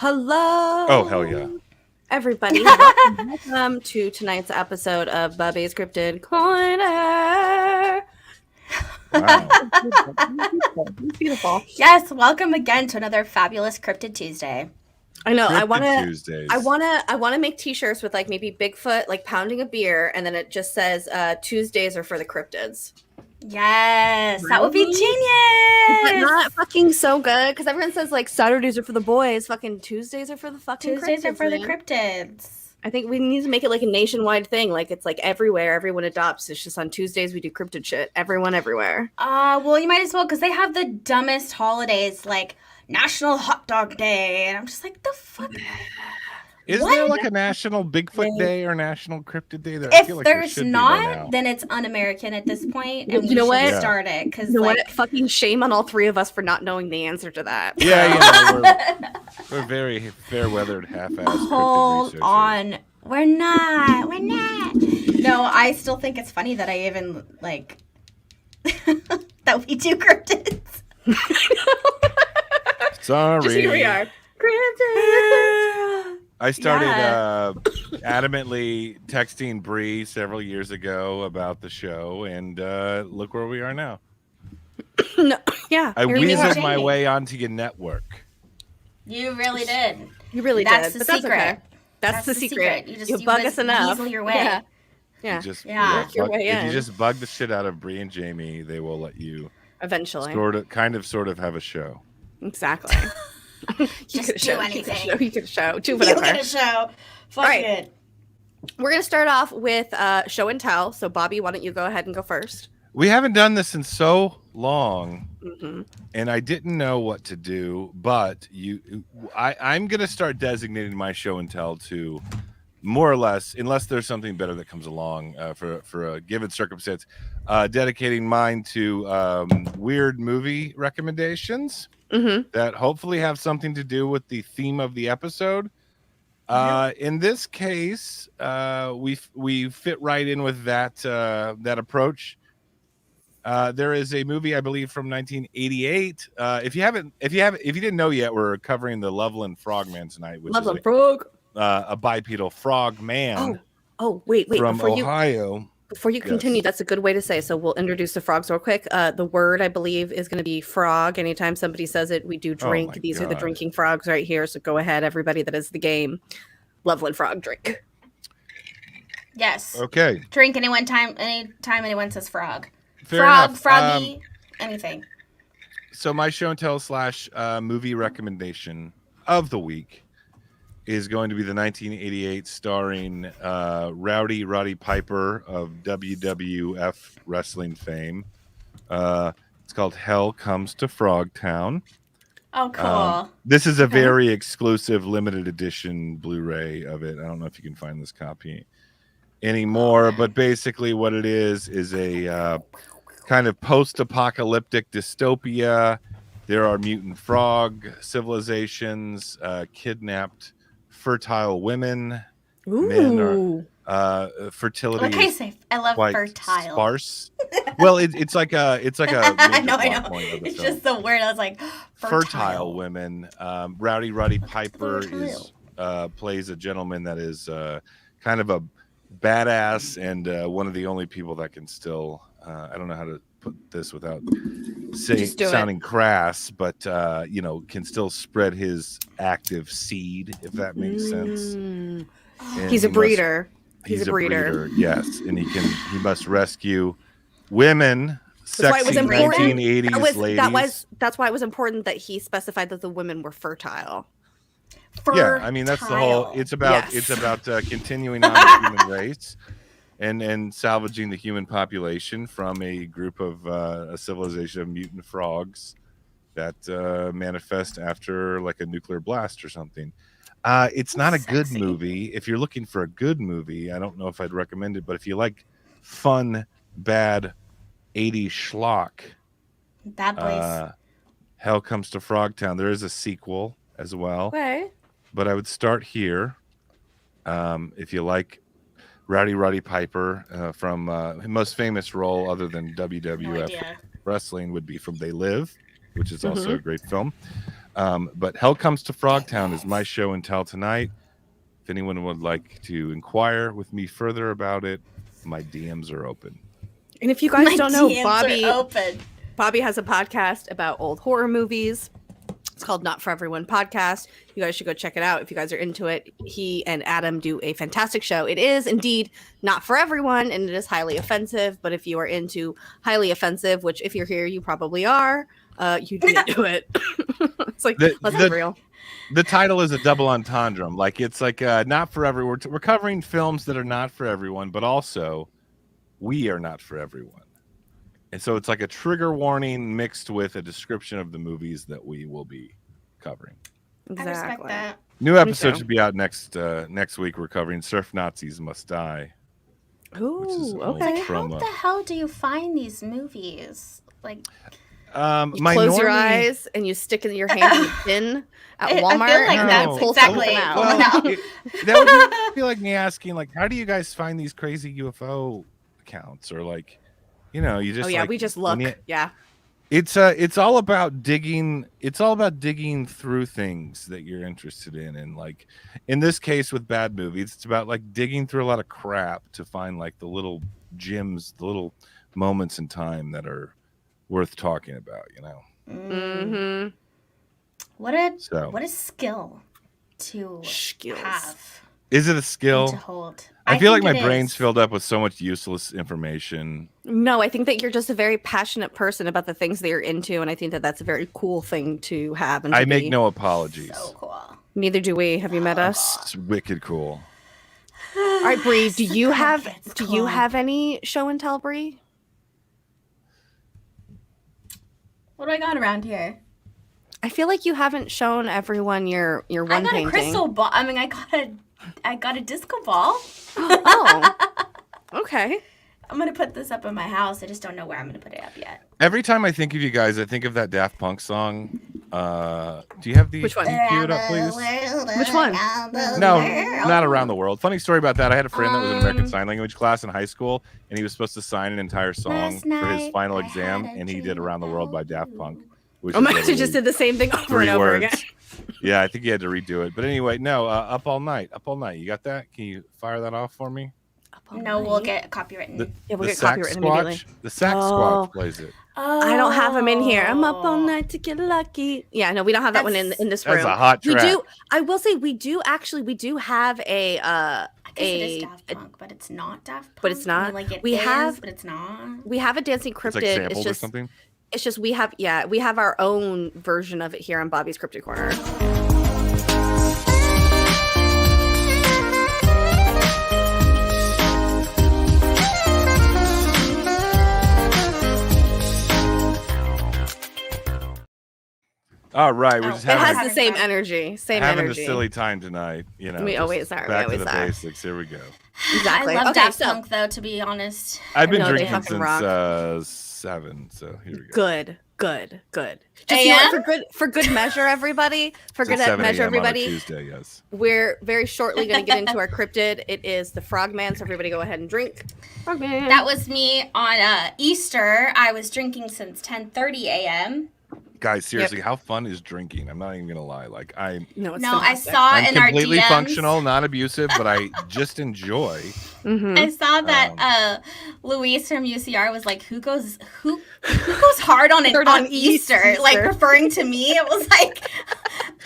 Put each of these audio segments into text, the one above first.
Hello. Oh, hell yeah. Everybody, welcome to tonight's episode of Bubby's Cryptid Corner. Wow. Beautiful. Yes, welcome again to another fabulous Cryptid Tuesday. I know. Cryptid Tuesdays. I wanna make T-shirts with like maybe Bigfoot like pounding a beer, and then it just says Tuesdays are for the cryptids. Yes, that would be But genius. not fucking so good because everyone says like Saturdays are for the boys, fucking Tuesdays are for the fucking Tuesdays cryptids, are for the man. cryptids. I think we need to make it like a nationwide thing. Like it's like everywhere, everyone adopts. It's just on Tuesdays we do cryptid shit. Everyone, everywhere. Well, you might as well because they have the dumbest holidays like National Hot Dog Day, and I'm just like, the fuck. Is there like a National Bigfoot Day or National Cryptid Day? There, If like there's there not, then it's un-American at this point, and You know what? Start it because You know like what? Fucking shame on all three of us for not knowing the answer to that. Yeah, we're very fair-weathered, half-assed cryptid hold researchers. on. We're not. No, I still think it's funny that I even like that we do cryptids. Sorry. Just here we are. Cryptid. I started adamantly texting Bree several years ago about the show, and look where we are now. No, yeah. I here we are. weaseled my way onto your network. You really did. You really That's did. the But secret. okay. That's the secret. You bug us enough. Weasel your way. Yeah. Yeah. You just, Yeah. Your way if you in. just bug the shit out of Bree and Jamie, they will let you Eventually. kind of have a show. Exactly. Just do anything. You could show. Do You whatever. get a show. Fuck Right. it. We're gonna start off with show and tell. So Bobby, why don't you go ahead and go first? We haven't done this in so long, Mm-hmm. and I didn't know what to do. But I'm gonna start designating my show and tell to more or less, unless there's something better that comes along for a given circumstance, dedicating mine to weird movie recommendations Mm-hmm. that hopefully have something to do with the theme of the episode. In this case, we fit right in with that approach. There is a movie, I believe, from 1988. If you didn't know yet, we're covering the Loveland Frogman tonight, which Loveland is Frog. a bipedal frog man Oh, wait. from Before Ohio. you continue, Yes. that's a good way to say. So we'll introduce the frogs real quick. The word I believe is going to be frog. Anytime somebody says it, we do drink. my These are the God. drinking frogs right here. So go ahead, everybody. That is the game. Loveland Frog drink. Yes. Okay, Drink anytime anyone says frog. fair Frog, enough. froggy, anything. So my show and tell / movie recommendation of the week is going to be the 1988 starring Rowdy Roddy Piper of WWF wrestling fame. It's called Hell Comes to Frogtown. Oh, cool. This is a Okay. very exclusive limited edition Blu-ray of it. I don't know if you can find this copy anymore, but basically what it is a kind of post-apocalyptic dystopia. There are mutant frog civilizations, kidnapped fertile women. Men are fertility What can I is say? I love quite fertile. sparse. Well, it's like a I major know. plot point of the It's film. just the word. I was like, Fertile women. Rowdy Roddy Piper Fertile. plays a gentleman that is kind of a badass and one of the only people that can still I don't know how to put this without Just do it. sounding crass, but can still spread his active seed, if that makes sense. Mm. And He's a he must- breeder. He's a breeder, yes, and he must rescue women, That's why it was sexy important. 1980s ladies. That's why it was important that he specified that the women were fertile. Yeah, I mean that's the whole. It's about continuing on the human race, and salvaging the human population from a group of a civilization of mutant frogs that manifest after like a nuclear blast or something. It's not a good Sexy. movie. If you're looking for a good movie, I don't know if I'd recommend it. But if you like fun, bad 80s schlock, Bad boys. Hell Comes to Frogtown. There is a sequel as well. Okay. But I would start here. If you like Rowdy Roddy Piper from his most famous role other than No WWF idea. wrestling would be from They Live, which is also a great film. But Hell Comes to Frogtown is my show and tell tonight. If anyone would like to inquire with me further about it, my DMs are open. And if you guys don't know, open. Bobby has a podcast about old horror movies. It's called Not For Everyone Podcast. You guys should go check it out if you guys are into it. He and Adam do a fantastic show. It is indeed not for everyone, and it is highly offensive. But if you are into highly offensive, which if you're here, you probably are, you do do it. It's like, let's be real. The title is a double entendre. Like it's like not for everyone. We're covering films that are not for everyone, but also we are not for everyone. And so it's like a trigger warning mixed with a description of the movies that we will be covering. Exactly. I respect that. New episode should be out next week. We're covering Surf Nazis Must Die. Ooh, okay. Like, how the hell do you find these movies? Like, you close your eyes and you stick in your hand in a bin at Walmart. I feel like that's exactly. That would be like me asking, like, how do you guys find these crazy UFO accounts? Or like, you know, you just we just look. It's all about digging. It's all about digging through things that you're interested in, and like in this case with bad movies, it's about like digging through a lot of crap to find like the little gems, the little moments in time that are worth talking about. You know. Mm-hmm. What a skill to have. Is it a skill? To hold. I feel like my brain's filled up with so much useless information. No, I think that you're just a very passionate person about the things that you're into, and I think that that's a very cool thing to have. And I make no apologies. So cool. Neither do we. Have you met us? It's wicked cool. All right, Bree. Do you have any show and tell, Bree? What do I got around here? I feel like you haven't shown everyone your one painting. I got a crystal ball. I mean, I got a disco ball. Oh, okay. I'm gonna put this up in my house. I just don't know where I'm gonna put it up yet. Every time I think of you guys, I think of that Daft Punk song. Do you have the Which one? Cue it up, please? Which one? No, not Around the World. Funny story about that. I had a friend that was in American Sign Language class in high school, and he was supposed to sign an entire song for his final exam, and he did Around the World by Daft Punk. Oh my gosh, he just did the same thing over and over again. Yeah, I think he had to redo it. But anyway, no, Up All Night. Up All Night. You got that? Can you fire that off for me? No, we'll get copyrighted. We'll get copyrighted immediately. The Sax Squatch plays it. Oh. I don't have him in here. I'm up all night to get lucky. Yeah, no, we don't have that one in this room. That's a hot track. We do. I will say we do have a I guess it is Daft Punk, but it's not Daft Punk. But it's not. I mean, like it is, but it's not. We have a Dancing Cryptid. It's like sampled or something. It's just we have our own version of it here on Bobby's Cryptid Corner. All right, we're just it has the same energy. Having a silly time tonight, you know. We always are. Back to the basics. Here we go. Exactly. I love Daft Punk though, to be honest. I've been drinking since 7, so here we go. Good. Just you know what, for good measure, everybody. For good measure, everybody. On a Tuesday, yes. We're very shortly going to get into our cryptid. It is the Frogman, so everybody go ahead and drink. Frogman. That was me on Easter. I was drinking since 10:30 a.m. Guys, seriously, how fun is drinking? I'm not even gonna lie. Like I saw in our DMs. Completely functional, not abusive, but I just enjoy. Mm-hmm. I saw that Luis from UCR was like, "Who goes hard on Easter?" Like referring to me. It was like,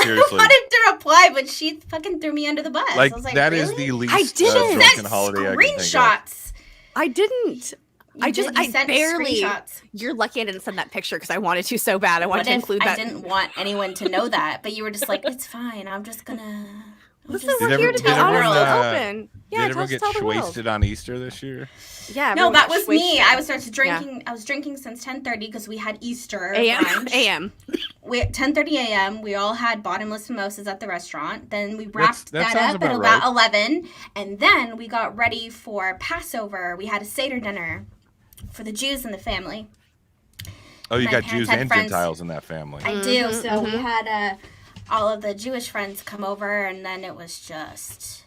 seriously. I wanted to reply, but she fucking threw me under the bus. Like, I was like, that really? is the least I didn't drunken holiday I can think of. Screenshots. I didn't. I barely. Screenshots. You're lucky I didn't send that picture because I wanted to so bad. I wanted to include that. I didn't want anyone to know that, but you were just like, "It's fine. I'm just gonna." Listen, we're here to be honest and open. Yeah, did everyone get wasted on Easter this year? Yeah. No, that was me. I was drinking. Yeah. I was drinking since 10:30 because we had Easter a.m. 10:30 a.m. We all had bottomless mimosas at the restaurant. Then we wrapped that up at about 11, and then we got ready for Passover. We had a Seder dinner for the Jews in the family. Oh, you got Jews and Gentiles in that family. I do. So we had all of the Jewish friends come over, and then it was just...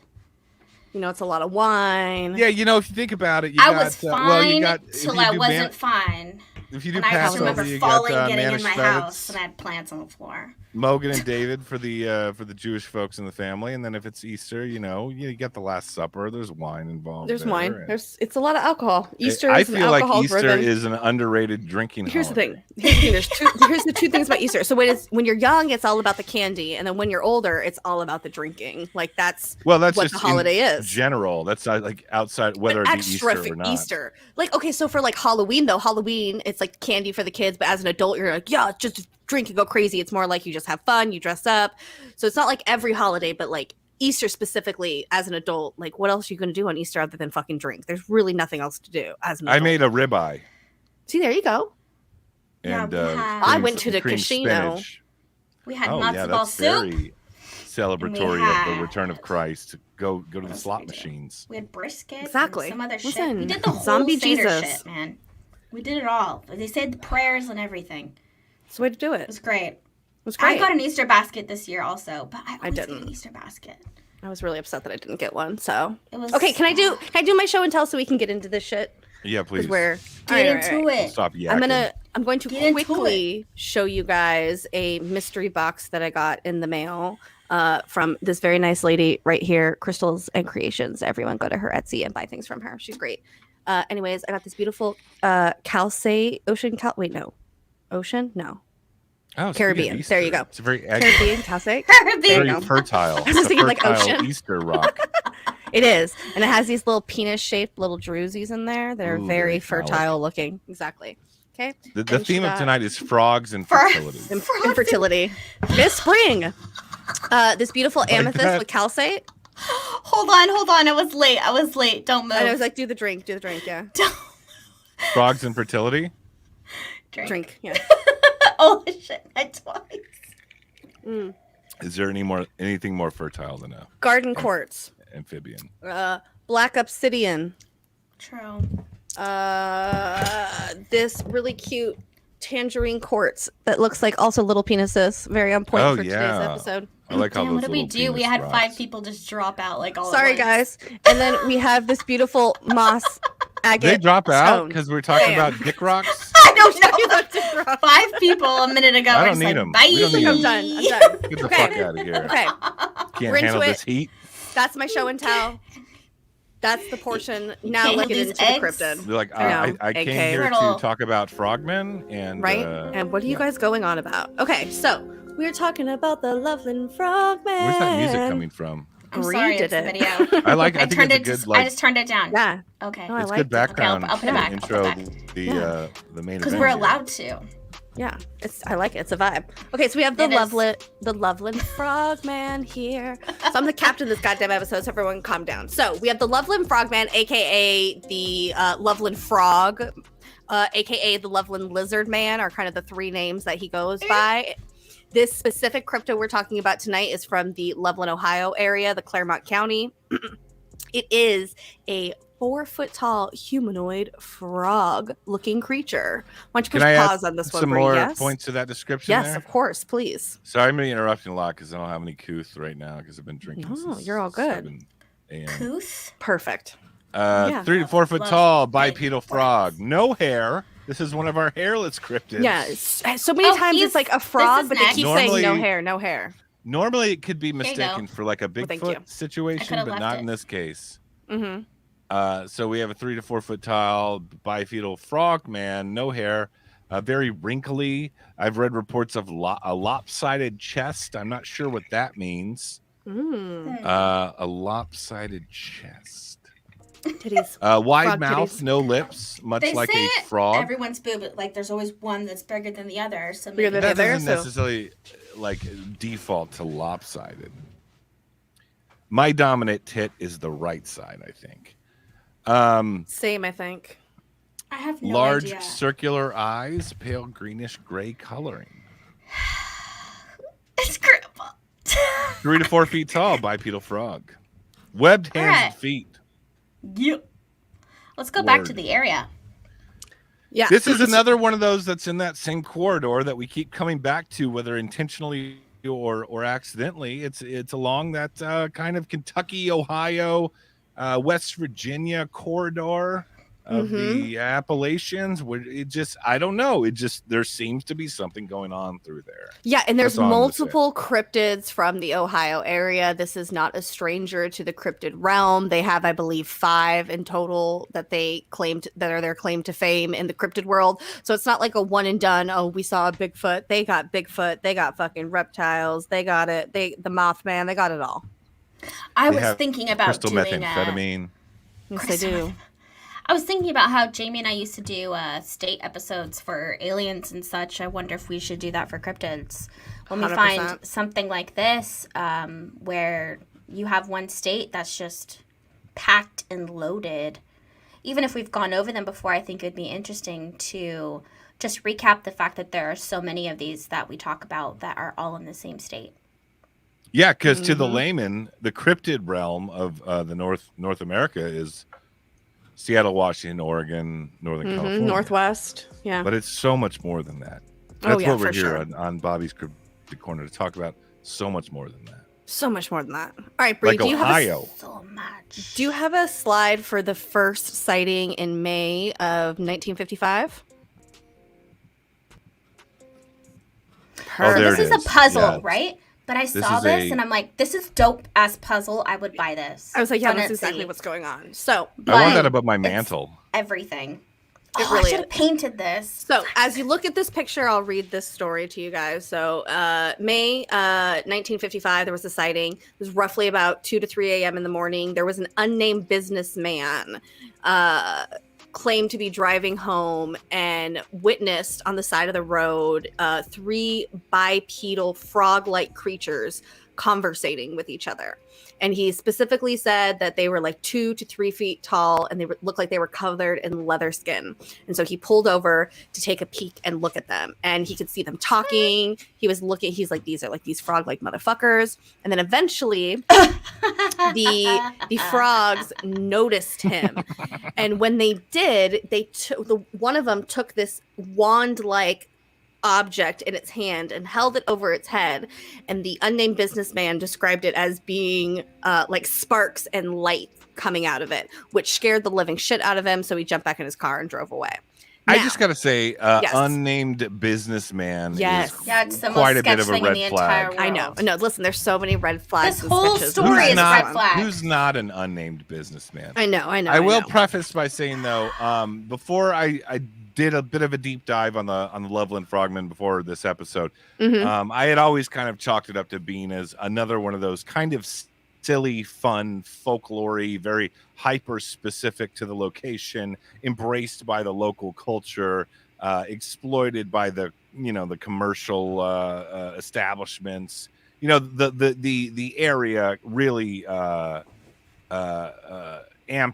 it's a lot of wine. Yeah, if you think about it, I was fine till I wasn't fine. If you do Passover, I just remember you falling, got, getting in my Sprouts. house, and I had plants on the floor. Mogan and David for the Jewish folks in the family, and then if it's Easter, you get the Last Supper. There's wine involved. There's wine. It's a lot of alcohol. Easter. I feel like Easter is an underrated drinking. Here's holiday. the thing. Here's the two things about Easter. So when you're young, it's all about the candy, and then when you're older, it's all about the drinking. Like that's what just the holiday is. General. That's like outside whether it be Easter or not. Easter. Like okay, so for like Halloween though, it's like candy for the kids, but as an adult, you're like just drink and go crazy. It's more like you just have fun, you dress up. So it's not like every holiday, but like Easter specifically as an adult, like what else are you going to do on Easter other than fucking drink? There's really nothing else to do as an adult. I made a ribeye. See, there you go. And I went to the casino. Spinach. We had matzo ball soup. Very celebratory of the return of Christ. Go to the slot machines. We had brisket. Exactly. And some other Listen, shit. We did the whole zombie Seder Jesus shit, man. We did it all. They said the prayers and everything. It's the way to do it. It was great. It was great. I got an Easter basket this year also, but I always didn't. get an Easter basket. I was really upset that I didn't get one. So it was okay. Can I do my show and tell so we can get into this shit? Yeah, please. Get into it. Stop yakking. I'm going to quickly show you guys a mystery box that I got in the mail from this very nice lady right here, Crystals and Creations. Everyone go to her Etsy and buy things from her. She's great. Anyways, I got this beautiful Calcite ocean. Oh, Caribbean. There you go. It's a very Caribbean calcite. Very fertile. I was thinking like ocean. Easter rock. It is, and it has these little penis-shaped little drusies in there that are very fertile looking. Exactly. Okay. The theme of tonight is frogs and fertility. Infertility. Miss Spring. This beautiful amethyst with calcite. Hold on. I was late. Don't move. And I was like, do the drink. Yeah. Frogs and fertility. Drink. Yeah. Oh shit! I twice. Is there anything more fertile than a garden quartz? Amphibian. Black obsidian. True. This really cute tangerine quartz that looks like also little penises. Very on point for today's episode. I like how those what did we do? We had rocks. 5 people just drop out like all. Sorry, guys. And then we have this beautiful moss agate. They drop out because we're talking about dick rocks. I don't know. 5 people a minute ago. I don't need them. Bye. I'm done. Get the fuck out of here. Okay. Can't handle this heat. That's my show and tell. That's the portion. Now let's get into the cryptid. You're like, I came here to talk about frogmen and and what are you guys going on about? Okay, so we're talking about the Loveland Frogman. Where's that music coming from? I'm sorry, it's the video. I think it's a good. I just turned it down. Yeah. Okay. No, it's good background. Okay, I'll put it back. Intro the main event. Because we're allowed to. Yeah, I like it. It's a vibe. Okay, so we have the Loveland Frogman here. So I'm the captain of this goddamn episode, so everyone calm down. So we have the Loveland Frogman, aka the Loveland Frog, aka the Loveland Lizard Man, are kind of the 3 names that he goes by. This specific crypto we're talking about tonight is from the Loveland, Ohio area, the Claremont County. It is a 4-foot-tall humanoid frog-looking creature. Why don't you push pause on this one? Some more points to that description? Yes, of course, please. Sorry, I'm interrupting a lot because I don't have any couth right now because I've been drinking. No, you're all good. 7 a.m. Couth? Perfect. 3 to 4 foot tall bipedal frog, no hair. This is one of our hairless cryptids. Yeah, so many times it's like a frog, but they keep saying no hair. Normally, it could be mistaken for like a Bigfoot situation, but not in this case. Mm-hmm. So we have a 3 to 4 foot tall bipedal frog man, no hair, very wrinkly. I've read reports of a lopsided chest. I'm not sure what that means. A lopsided chest. Titties. Wide frog mouth, titties. No lips, much they like say a frog. Everyone's boob, like there's always one that's bigger than the other. So Bigger than that the other, doesn't necessarily like default to lopsided. My dominant tit is the right side, I think. Same, I think. I have no large idea. circular eyes, pale greenish gray coloring. It's Grandpa. 3 to 4 feet tall, bipedal frog. Webbed hands and feet. Yep. Let's go back to the area. Yeah. This is another one of those that's in that same corridor that we keep coming back to, whether intentionally or accidentally. It's along that kind of Kentucky, Ohio, West Virginia corridor. of the Appalachians. I don't know. There seems to be something going on through there. Yeah, and there's multiple cryptids from the Ohio area. This is not a stranger to the cryptid realm. They have, I believe, 5 in total that are their claim to fame in the cryptid world. So it's not like a one and done. Oh, we saw a Bigfoot. They got Bigfoot. They got fucking reptiles. They got it. The Mothman. They got it all. I was thinking about crystal methamphetamine. Yes, they do. I was thinking about how Jamie and I used to do state episodes for aliens and such. I wonder if we should do that for cryptids. When 100%. We find something like this, where you have one state that's just packed and loaded. Even if we've gone over them before, I think it would be interesting to just recap the fact that there are so many of these that we talk about that are all in the same state. Yeah, because to the layman, the cryptid realm of the North America is Seattle, Washington, Oregon, Northern California. Northwest, yeah. But it's so much more than that. That's what we're here on Bobby's Cryptid Corner to talk about. So much more than that. So much more than that. All right, Bree, do you have so much. Do you have a slide for the first sighting in May of 1955? This is a puzzle, right? But I saw this and I'm like, this is dope as puzzle. I would buy this. I was like, yeah, that's exactly what's going on. So I want that above my mantle. Everything. It really I should have painted this. So as you look at this picture, I'll read this story to you guys. So May 1955, there was a sighting. It was roughly about 2 to 3 a.m. in the morning. There was an unnamed businessman claimed to be driving home and witnessed on the side of the road 3 bipedal frog-like creatures conversating with each other. And he specifically said that they were like 2 to 3 feet tall and they looked like they were covered in leather skin. And so he pulled over to take a peek and look at them. And he could see them talking. He was looking. He's like, these are like these frog-like motherfuckers. And then eventually the frogs noticed him. And when they did, one of them took this wand-like object in its hand and held it over its head, and the unnamed businessman described it as being like sparks and light coming out of it, which scared the living shit out of him, so he jumped back in his car and drove away. Now, I just gotta say, unnamed businessman is it's the quite most a bit of a red flag. I know. Listen, there's so many red flags. This whole story is red flag. Who's not an unnamed businessman? I know. I will preface by saying though, before I did a bit of a deep dive on the Loveland Frogman before this episode. I had always kind of chalked it up to being as another one of those kind of silly, fun, folklore-y, very hyper specific to the location, embraced by the local culture, exploited by the commercial establishments. The area really amped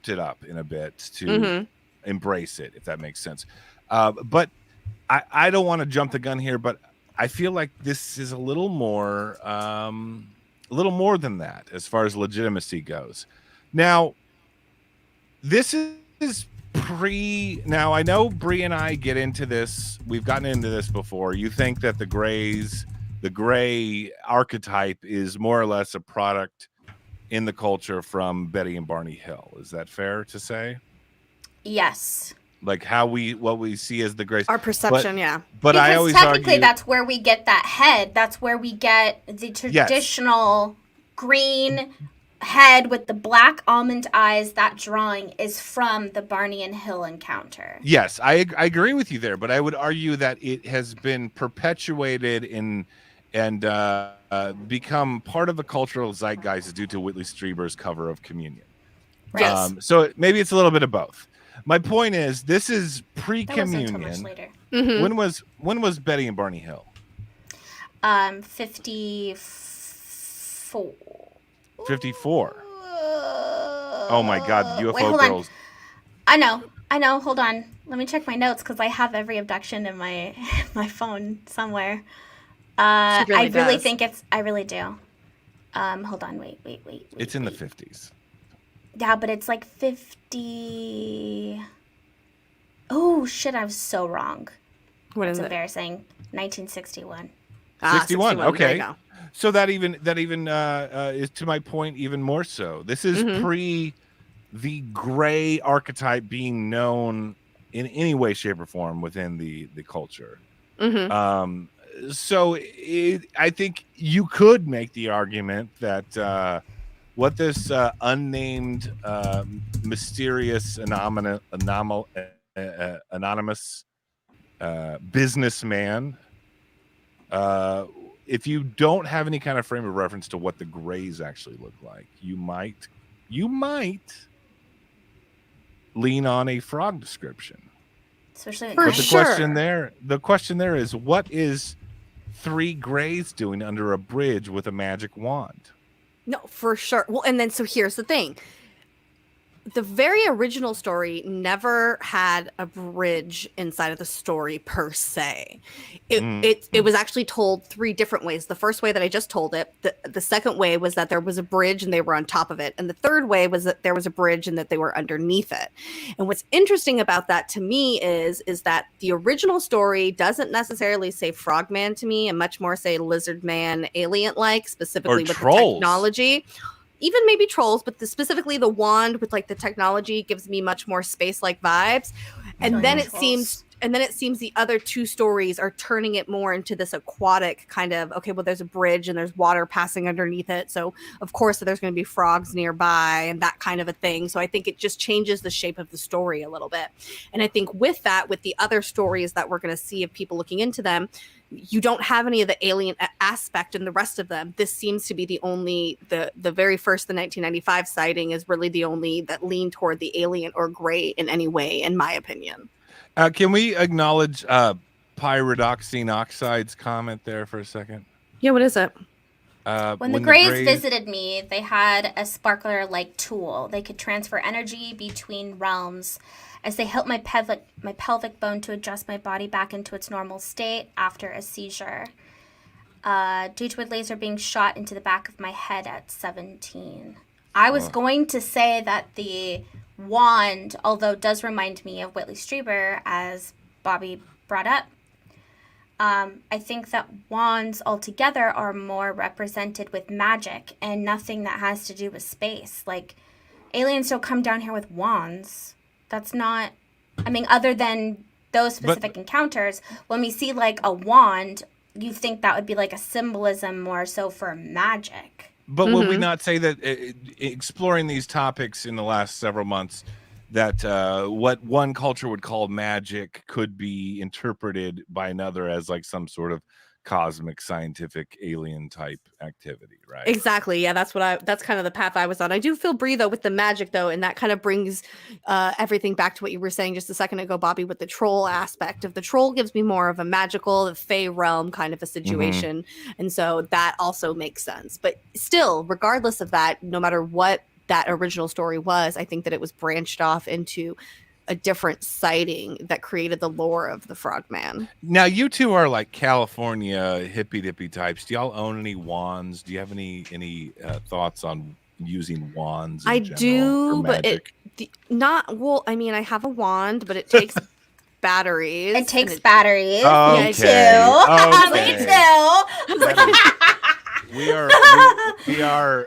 it up in a bit to embrace it, if that makes sense. But I don't want to jump the gun here, but I feel like this is a little more than that as far as legitimacy goes. Now, this is now I know Bree and I get into this. We've gotten into this before. You think that the gray archetype is more or less a product in the culture from Betty and Barney Hill. Is that fair to say? Yes. Like what we see as the grace, our perception, but because I always technically argue, that's where we get that head. That's where we get the traditional green head with the black almond eyes. That drawing is from the Barney and Hill encounter. Yes, I agree with you there, but I would argue that it has been perpetuated and become part of the cultural zeitgeist due to Whitley Strieber's cover of Communion. Right. So maybe it's a little bit of both. My point is, this is pre-Communion. That wasn't too much later. When was Betty and Barney Hill? 54. 54. Oh my God, the UFO girls. I know. Hold on. Let me check my notes because I have every abduction in my phone somewhere. I really do. Hold on. Wait. It's in the 50s. Yeah, but it's like 50. Oh shit! I was so wrong. What is it? Embarrassing. 1961. 61. Okay. So that even is, to my point, even more so. This is the gray archetype being known in any way, shape, or form within the culture. So I think you could make the argument that what this unnamed, mysterious, anonymous businessman, if you don't have any kind of frame of reference to what the grays actually look like, you might lean on a frog description. Especially but the question there is, what is 3 grays doing under a bridge with a magic wand? No, for sure. Well, and then so here's the thing. The very original story never had a bridge inside of the story per se. It was actually told 3 different ways. The first way that I just told it, the second way was that there was a bridge and they were on top of it. And the third way was that there was a bridge and that they were underneath it. And what's interesting about that to me is that the original story doesn't necessarily say frogman to me, and much more say lizard man, alien-like, specifically with the technology. Even maybe trolls, but specifically the wand with like the technology gives me much more space-like vibes. And then it seems the other 2 stories are turning it more into this aquatic kind of, okay, well, there's a bridge and there's water passing underneath it. So of course there's going to be frogs nearby and that kind of a thing. So I think it just changes the shape of the story a little bit. And I think with that, with the other stories that we're going to see of people looking into them, you don't have any of the alien aspect in the rest of them. This seems to be the only, the very first, the 1995 sighting is really the only that lean toward the alien or gray in any way, in my opinion. Can we acknowledge pyridoxine oxide's comment there for a second? Yeah, what is it? When the Greys visited me, they had a sparkler-like tool. They could transfer energy between realms as they helped my pelvic bone to adjust my body back into its normal state after a seizure, due to a laser being shot into the back of my head at 17. I was going to say that the wand, although does remind me of Whitley Strieber, as Bobby brought up, I think that wands altogether are more represented with magic and nothing that has to do with space. Like, aliens don't come down here with wands. That's not, I mean, other than those specific encounters, when we see like a wand, you think that would be like a symbolism more so for magic. But would we not say that exploring these topics in the last several months, that what one culture would call magic could be interpreted by another as like some sort of cosmic, scientific, alien type activity, right? Exactly. Yeah, that's kind of the path I was on. I do feel Bree though with the magic though, and that kind of brings everything back to what you were saying just a second ago, Bobby, with the troll aspect of the troll gives me more of a magical, the Fey realm kind of a situation, and so that also makes sense. But still, regardless of that, no matter what that original story was, I think that it was branched off into a different sighting that created the lore of the Frogman. Now, you two are like California hippie dippy types. Do y'all own any wands? Do you have any thoughts on using wands? I do, but not. Well, I mean, I have a wand, but it takes batteries. It takes batteries. Okay. Me too. Me too.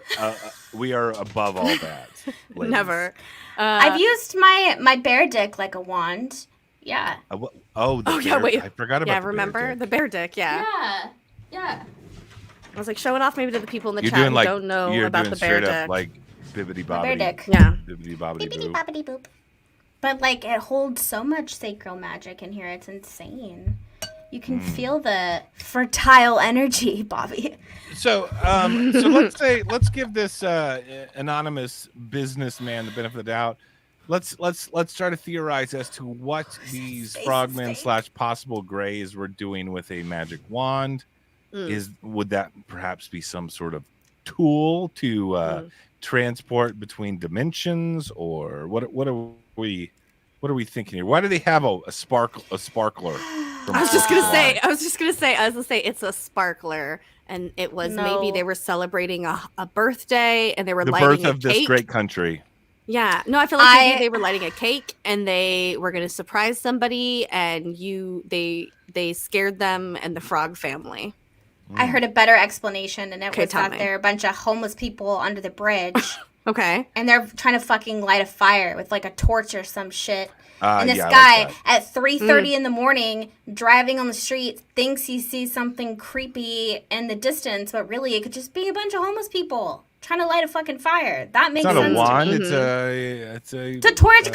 We are above all that. Ladies. Never. I've used my bear dick like a wand. Yeah. Wait. I forgot about. Yeah, remember the bear dick? Yeah. Yeah. I was like, show it off maybe to the people in the You're chat doing, who like, don't know you're about doing the bear straight dick. up, like bibbity bobbity. Bear dick. Yeah. Bibbity bobbity Bibbity bobbity boop. But like, it holds so much sacral magic in here. It's insane. You can feel the fertile energy, Bobby. So let's give this anonymous businessman the benefit of the doubt. Let's try to theorize as to what these frogmen / possible grays were doing with a magic wand. Would that perhaps be some sort of tool to transport between dimensions, or what are we thinking here? Why do they have a sparkler? I was just gonna say it's a sparkler, and it was maybe they were celebrating a birthday, and they were lighting birth of a cake. This great country. Yeah, no, I feel like maybe they were lighting a cake, and they were gonna surprise somebody, and they scared them and the frog family. I heard a better explanation, and it was that there are a bunch of homeless people under the bridge Okay. And they're trying to fucking light a fire with like a torch or some shit. And this yeah, guy like at 3:30 in the morning, driving on the street, thinks he sees something creepy in the distance, but really it could just be a bunch of homeless people trying to light a fucking fire. That makes it's sense not a wand. to me. It's a torch.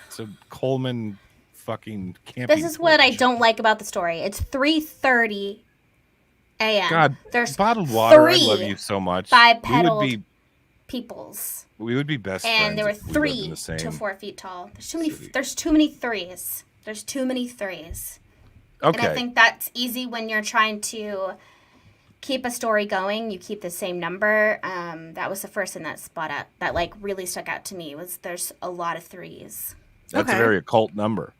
It's a Coleman fucking camping. This is what I don't like about the story. It's 3:30 a.m. God, there's bottled water. I love you so much. Bipedal peoples. We would be best friends. And there were if we 3 lived in the same to 4 feet tall. There's too many. city. There's too many threes. There's too many threes. Okay. And I think that's easy when you're trying to keep a story going. You keep the same number. That was the first thing that like really stuck out to me was there's a lot of 3s. That's a very occult number.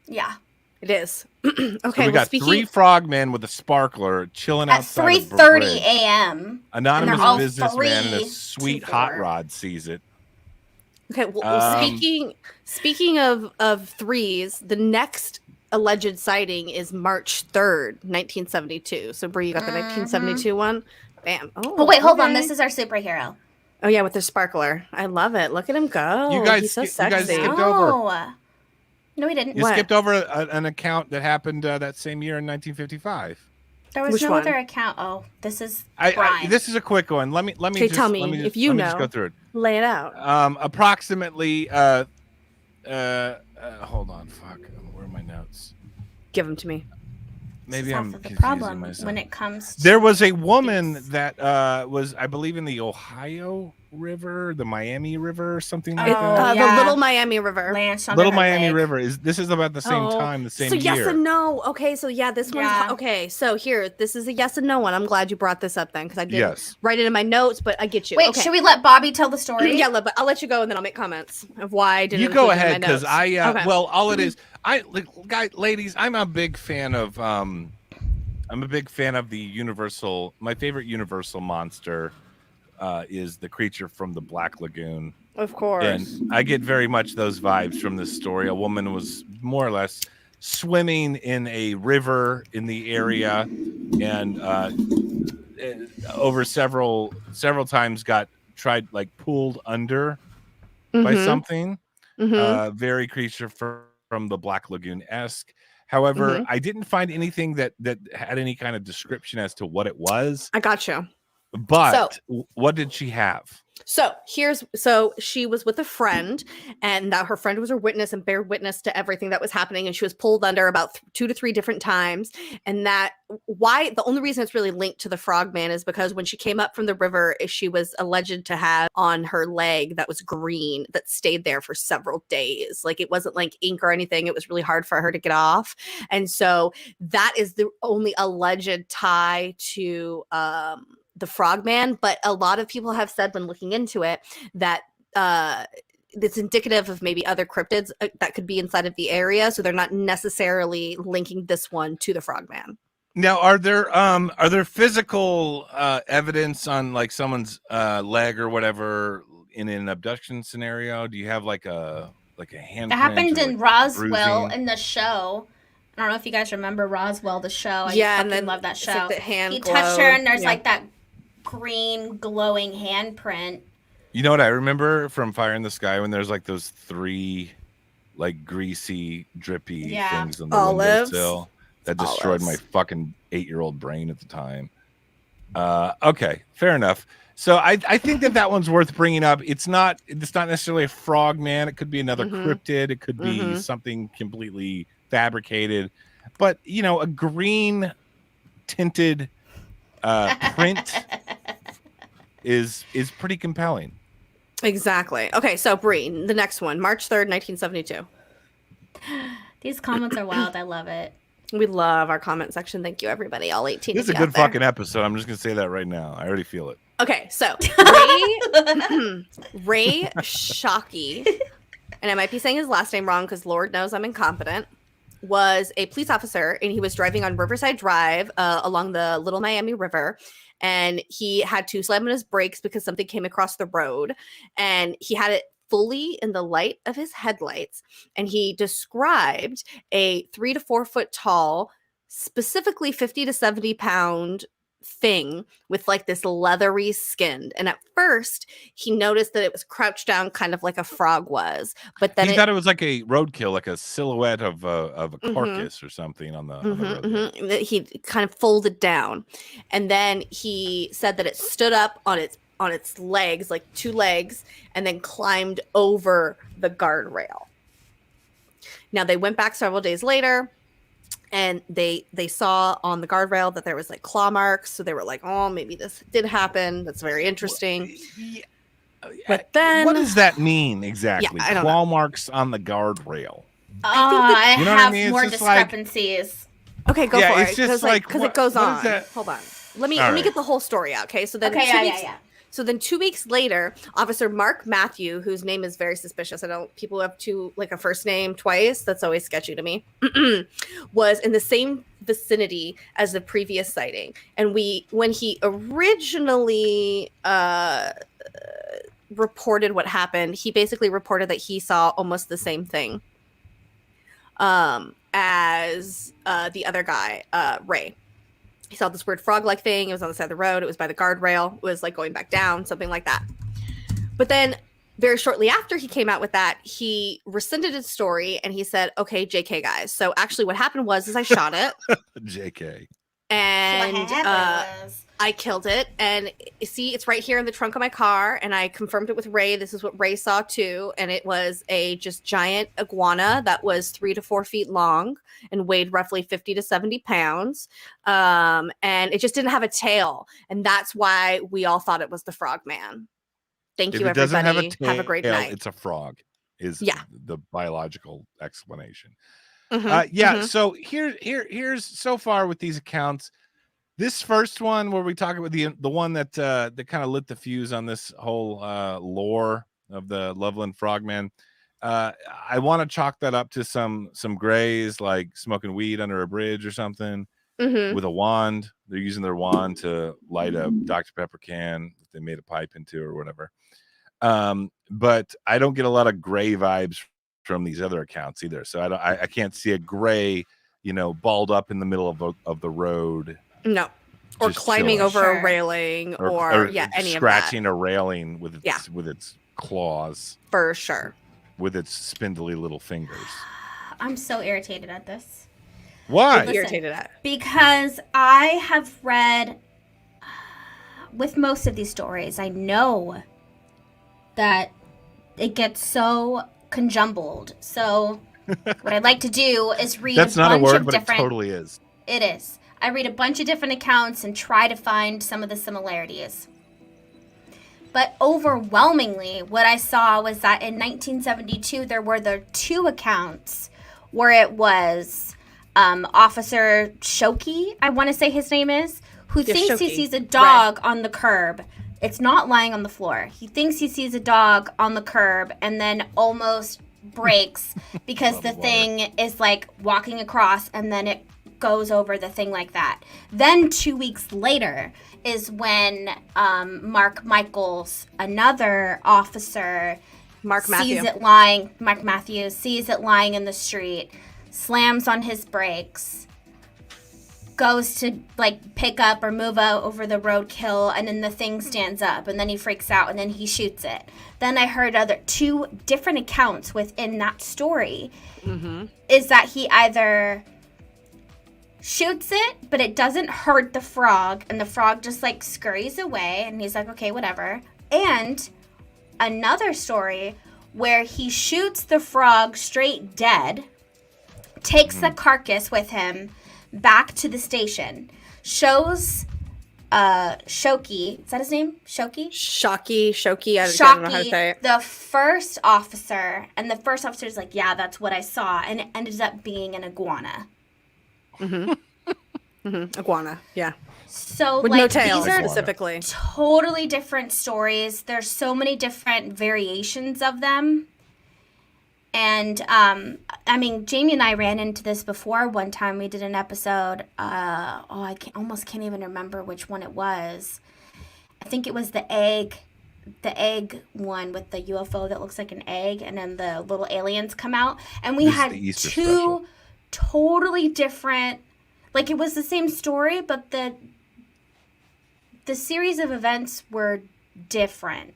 Yeah. It is. Okay, so we got 3 frogmen with a sparkler chilling at outside 3:30 a.m. Anonymous businessman and a sweet hot rod sees it. Okay, well, speaking of threes, the next alleged sighting is March 3rd, 1972. So Bree, you got the 1972 one? Bam. Oh wait, hold on. This is our superhero. Oh yeah, with the sparkler. I love it. Look at him go. You guys, He's so sexy. you guys skipped over. No, we didn't. You skipped over an account that happened that same year in 1955. There was no other account. Oh, this is this is a quick one. Let me just tell me if you know. Just go through it. Lay it out. Approximately. Hold on. Fuck. Where are my notes? Give them to me. Maybe I'm the problem myself. When it comes to there was a woman that was, I believe, in the Ohio River, the Miami River, or something like that. The Little Miami River. Little Miami River. This is about the same time, the same year. So yes and no. Okay, so yeah, this one's okay. So here, this is a yes and no one. I'm glad you brought this up then, because I didn't write it in my notes, but I get you. Wait, should we let Bobby tell the story? Yeah, but I'll let you go, and then I'll make comments of why I didn't. You go ahead, because okay. Well, all it is, ladies, I'm a big fan of the Universal. My favorite Universal monster is the creature from the Black Lagoon. Of course. And I get very much those vibes from this story. A woman was more or less swimming in a river in the area, and over several times pulled under by something. Very creature from the Black Lagoon-esque. However, I didn't find anything that had any kind of description as to what it was. I got you. But what did she have? So she was with a friend, and that her friend was her witness and bare witness to everything that was happening. And she was pulled under about 2 to 3 different times. And the only reason it's really linked to the Frogman is because when she came up from the river, she was alleged to have on her leg that was green that stayed there for several days. Like, it wasn't like ink or anything. It was really hard for her to get off. And so that is the only alleged tie to the Frogman, but a lot of people have said when looking into it that it's indicative of maybe other cryptids that could be inside of the area, so they're not necessarily linking this one to the Frogman. Now, are there physical evidence on like someone's leg or whatever in an abduction scenario? Do you have like a hand? That happened in Roswell in the show. I don't know if you guys remember Roswell, the show. And then love that show. Like the hand he touched her, and there's like that green glowing handprint. You know what I remember from Fire in the Sky, when there's like those 3 like greasy drippy things on the windowsill that destroyed my fucking 8-year-old brain at the time. Okay, fair enough. So I think that one's worth bringing up. It's not necessarily a Frogman. It could be another cryptid. It could be something completely fabricated, but a green tinted print is pretty compelling. Exactly. Okay, so Bree, the next one, March 3rd, 1972. These comments are wild. I love it. We love our comment section. Thank you, everybody. All 18. This is a good fucking episode. I'm just gonna say that right now. I already feel it. Okay, so Ray Shoki, and I might be saying his last name wrong because Lord knows I'm incompetent, was a police officer, and he was driving on Riverside Drive along the Little Miami River, and he had to slam on his brakes because something came across the road, and he had it fully in the light of his headlights, and he described a 3 to 4 foot tall, specifically 50 to 70 pound thing with like this leathery skin. And at first he noticed that it was crouched down kind of like a frog was, but then he thought it was like a roadkill, like a silhouette of a carcass or something on the road. That he kind of folded down, and then he said that it stood up on its legs, like 2 legs, and then climbed over the guardrail. Now they went back several days later, and they saw on the guardrail that there was like claw marks. So they were like, oh, maybe this did happen. That's very interesting. Yeah. But then, what does that mean exactly? Yeah, claw marks on the guardrail. I you know have what I mean? more It's just discrepancies. Okay, go for it. It's just like because it goes on. That? Hold on. Let me get the whole story out. Okay, so then So then 2 weeks later, Officer Mark Matthew, whose name is very suspicious. I know people who have a first name twice. That's always sketchy to me. Was in the same vicinity as the previous sighting. And when he originally reported what happened, he basically reported that he saw almost the same thing as the other guy, Ray. He saw this weird frog-like thing. It was on the side of the road. It was by the guardrail. It was like going back down, something like that. But then very shortly after he came out with that, he rescinded his story and he said, okay, JK guys. So actually what happened was I shot it. JK. And I killed it. And see, it's right here in the trunk of my car. And I confirmed it with Ray. This is what Ray saw too. And it was a just giant iguana that was 3 to 4 feet long and weighed roughly 50 to 70 pounds. And it just didn't have a tail. And that's why we all thought it was the Frogman. Thank you, everybody. Have a great night. It's a frog is the biological explanation. So here's so far with these accounts. This first one where we talk about the one that kind of lit the fuse on this whole lore of the Loveland Frogman. I want to chalk that up to some grays, like smoking weed under a bridge or something with a wand. They're using their wand to light a Dr. Pepper can that they made a pipe into or whatever. But I don't get a lot of gray vibes from these other accounts either. So I can't see a gray, balled up in the middle of the road. No. Or climbing chilling. over a railing or any of that. Scratching a railing with its claws. For sure. With its spindly little fingers. I'm so irritated at this. Why? Irritated at? Because I have read with most of these stories, I know that it gets so conjumbled. So what I'd like to do is read That's a bunch not a word, of but different... it totally is. It is. I read a bunch of different accounts and try to find some of the similarities. But overwhelmingly, what I saw was that in 1972, there were the 2 accounts where it was Officer Shoki, I want to say his name is, who thinks he sees a dog on the curb. It's not lying on the floor. He thinks he sees a dog on the curb and then almost breaks because the thing is like walking across and then it goes over the thing like that. Then 2 weeks later is when Mark Michaels, another officer, Mark Matthews sees it lying in the street, slams on his brakes, goes to like pick up or move out over the roadkill, and then the thing stands up and then he freaks out and then he shoots it. Then I heard 2 different accounts within that story is that he either shoots it, but it doesn't hurt the frog, and the frog just like scurries away, and he's like, okay, whatever. And another story where he shoots the frog straight dead, takes the carcass with him back to the station, shows Shoki, is that his name? Shoki, I don't know how to say it. The first officer, and the first officer is like, yeah, that's what I saw, and it ended up being an iguana. Iguana, yeah. So with like no tail, these are specifically totally different stories. There's so many different variations of them. And I mean, Jamie and I ran into this before. One time we did an episode. I can't even remember which one it was. I think it was the egg one with the UFO that looks like an egg, and then the little aliens come out. And we had 2 totally different, like it was the same story, but the the series of events were different.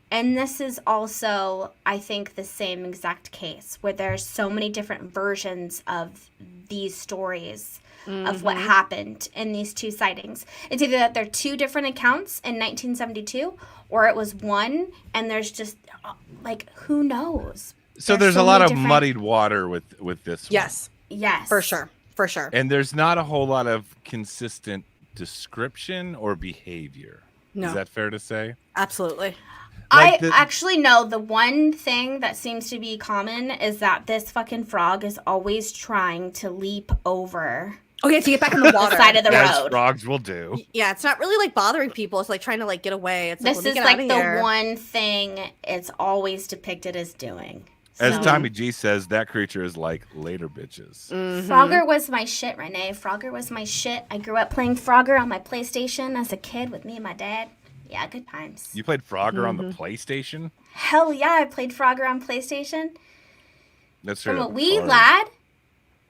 And this is also, I think, the same exact case where there's so many different versions of these stories of what happened in these two sightings. It's either that they're two different accounts in 1972 or it was one, and there's just, like, who knows? So there's a lot of muddied water with this Yes. one. Yes. For sure. And there's not a whole lot of consistent description or behavior. No. Is that fair to say? Absolutely. Like actually know the one thing that seems to be common is that this fucking frog is always trying to leap over. Okay, to get back in the water. Side of the As road. frogs will do. Yeah, it's not really like bothering people. It's like trying to like get away. It's like, this is like the one thing it's always depicted as doing. As Tommy G says, that creature is like later bitches. Frogger was my shit, Renee. Frogger was my shit. I grew up playing Frogger on my PlayStation as a kid with me and my dad. Yeah, good times. You played Frogger on the PlayStation? Hell yeah, I played Frogger on PlayStation. That's from a wee lad.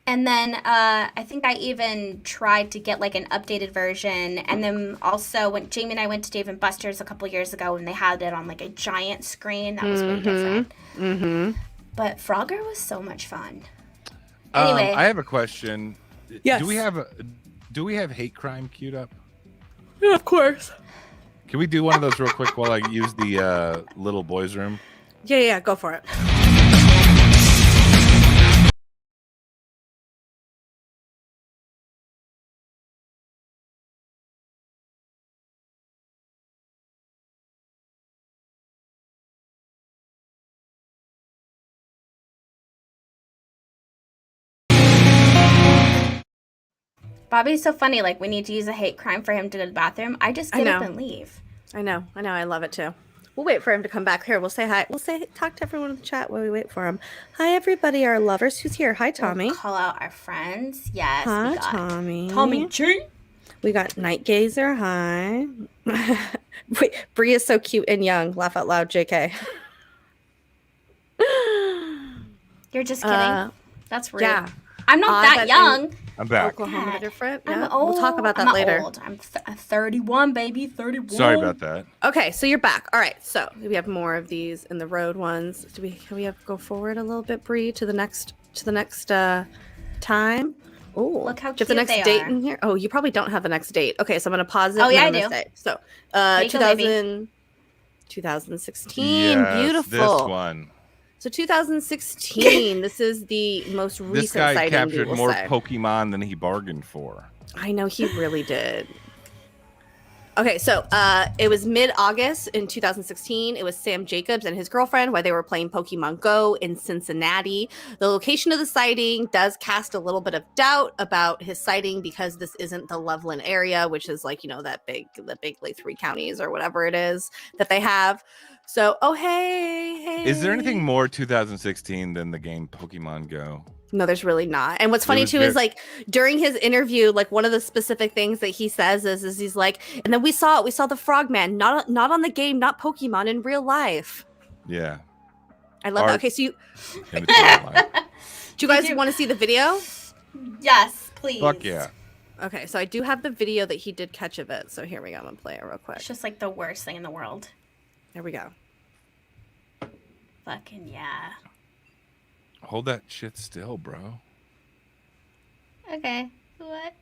And then I think I even tried to get like an updated version. And then also when Jamie and I went to Dave & Buster's a couple years ago and they had it on like a giant screen. That was really different. But Frogger was so much fun. Anyway. I have a question. Yes. Do we have hate crime queued up? Yeah, of course. Can we do one of those real quick while I use the little boys' room? Yeah, go for it. Bobby's so funny. Like, we need to use a hate crime for him to go to the bathroom. I just get up and leave. I know. I love it too. We'll wait for him to come back here. We'll say hi. Talk to everyone in the chat while we wait for him. Hi, everybody, our lovers. Who's here? Hi, Tommy. We'll call out our friends. Yes. Hi, Tommy. Tommy G. We got Night Gazer. Hi. Wait, Bree is so cute and young. Laugh out loud, JK. You're just kidding. That's rude. Yeah. I'm not that young. I'm back. Oklahoma different. I'm Yeah. old. We'll talk about that later. Old. I'm 31, baby. 31. Sorry about that. Okay, so you're back. All right, so we have more of these in the road ones. Can we have go forward a little bit, Bree, to the next time? Oh, look how cute the next they date are. in here. Oh, you probably don't have the next date. Okay, so I'm gonna pause it. Oh yeah, I do. do. So, 2016. Yes, Beautiful. This one. So 2016. This is the most recent This guy sighting. captured more Pokemon than he bargained for. I know, he really did. Okay, so it was mid-August in 2016. It was Sam Jacobs and his girlfriend while they were playing Pokemon Go in Cincinnati. The location of the sighting does cast a little bit of doubt about his sighting because this isn't the Loveland area, which is like, the big like 3 counties or whatever it is that they have. So, hey. Is there anything more 2016 than the game Pokemon Go? No, there's really not. And what's funny too is like during his interview, like one of the specific things that he says is he's like, and then we saw the Frogman, not on the game, not Pokemon, in real life. Yeah. I love that. Okay, so do you guys want to see the video? Yes, please. Fuck yeah. Okay, so I do have the video that he did catch of it. So here we go. I'm gonna play it real quick. It's just like the worst thing in the world. There we go. Fucking yeah. Hold that shit still, bro. Okay. What?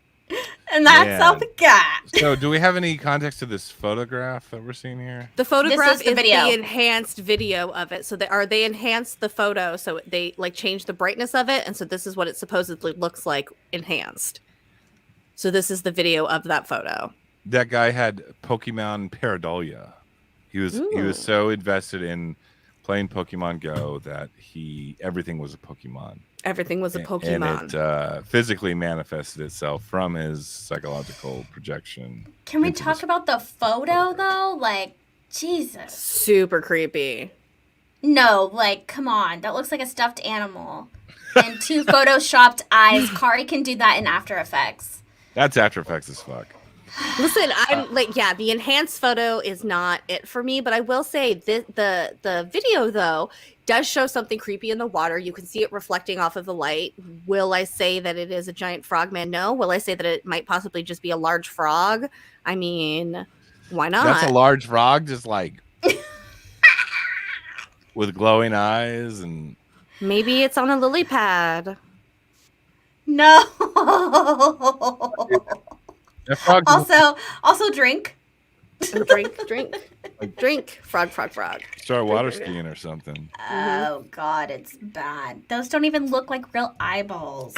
And that's all we got. So do we have any context to this photograph that we're seeing here? The photograph is video. the enhanced video of it. So they enhanced the photo, so they like changed the brightness of it, and so this is what it supposedly looks like enhanced. So this is the video of that photo. That guy had Pokemon Pareidolia. He was so invested in playing Pokemon Go that everything was a Pokemon. Everything was a Pokemon. And it physically manifested itself from his psychological projection. Can we talk about the photo, though? Like, Jesus. Super creepy. No, like, come on. That looks like a stuffed animal. And 2 photoshopped eyes. Kari can do that in After Effects. That's After Effects as fuck. Listen, I'm like, yeah, the enhanced photo is not it for me, but I will say the video though does show something creepy in the water. You can see it reflecting off of the light. Will I say that it is a giant frogman? No. Will I say that it might possibly just be a large frog? I mean, Why not? That's a large frog, just like with glowing eyes and. Maybe it's on a lily pad. No. That frog Also drink. Drink. Frog. Start water skiing or something. Oh God, it's bad. Those don't even look like real eyeballs.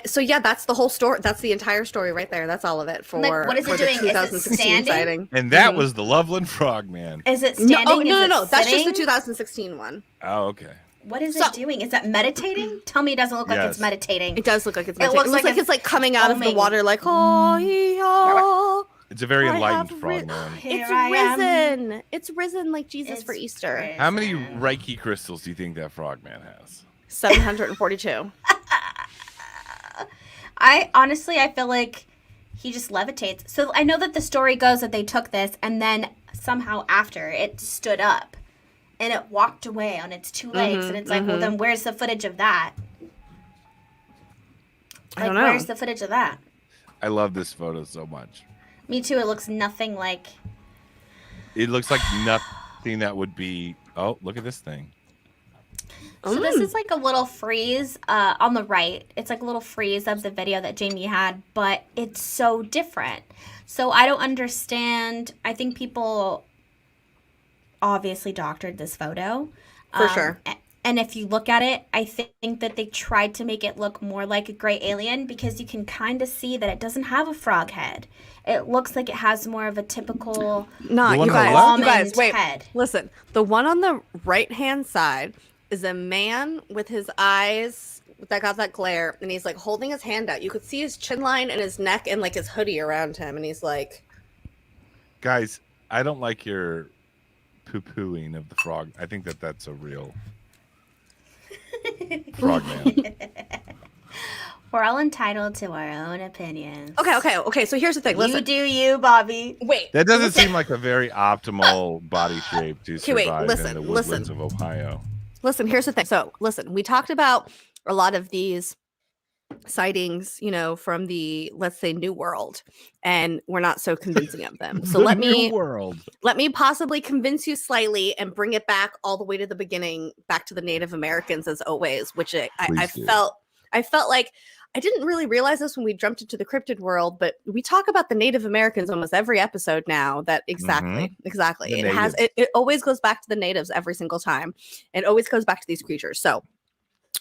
So yeah, that's the whole story. That's the entire story right there. That's all of it for what is it doing? the 2016 sighting. And that was the Loveland Frogman. Is it standing? No. That's just the 2016 one. Oh, okay. What is it doing? Is that meditating? Tell me it doesn't look like it's meditating. It does look like it's meditating. It looks like it's like coming out of the water like, oh. It's a very enlightened frogman. It's risen like Jesus for Easter. Risen. How many Reiki crystals do you think that frogman has? 742. I feel like he just levitates. So I know that the story goes that they took this and then somehow after it stood up and it walked away on its two legs. And it's like, well, then where's the footage of that? I don't know. Where's the footage of that? I love this photo so much. Me too. It looks nothing like. It looks like nothing that would be. Oh, look at this thing. So this is like a little freeze on the right. It's like a little freeze of the video that Jamie had, but it's so different. So I don't understand. I think people obviously doctored this photo. For sure. And if you look at it, I think that they tried to make it look more like a gray alien because you can kind of see that it doesn't have a frog head. It looks like it has more of a typical you guys, wait. Head. Listen, the one on the right-hand side is a man with his eyes that got that glare, and he's like holding his hand out. You could see his chin line and his neck and like his hoodie around him, and he's like, guys, I don't like your poo-pooing of the frog. I think that's a real frogman. We're all entitled to our own opinions. Okay. So here's the thing. Listen. You do you, Bobby. Wait. That doesn't seem like a very optimal body shape to survive in the woodlands listen. of Ohio. Listen, here's the thing. So listen, we talked about a lot of these sightings, from the, let's say, New World, and we're not so convincing of them. So let me possibly convince you slightly and bring it back all the way to the beginning, back to the Native Americans as always, which I felt like I didn't really realize this when we jumped into the cryptid world, but we talk about the Native Americans almost every episode now. That exactly. It always goes back to the natives every single time. It always goes back to these creatures. So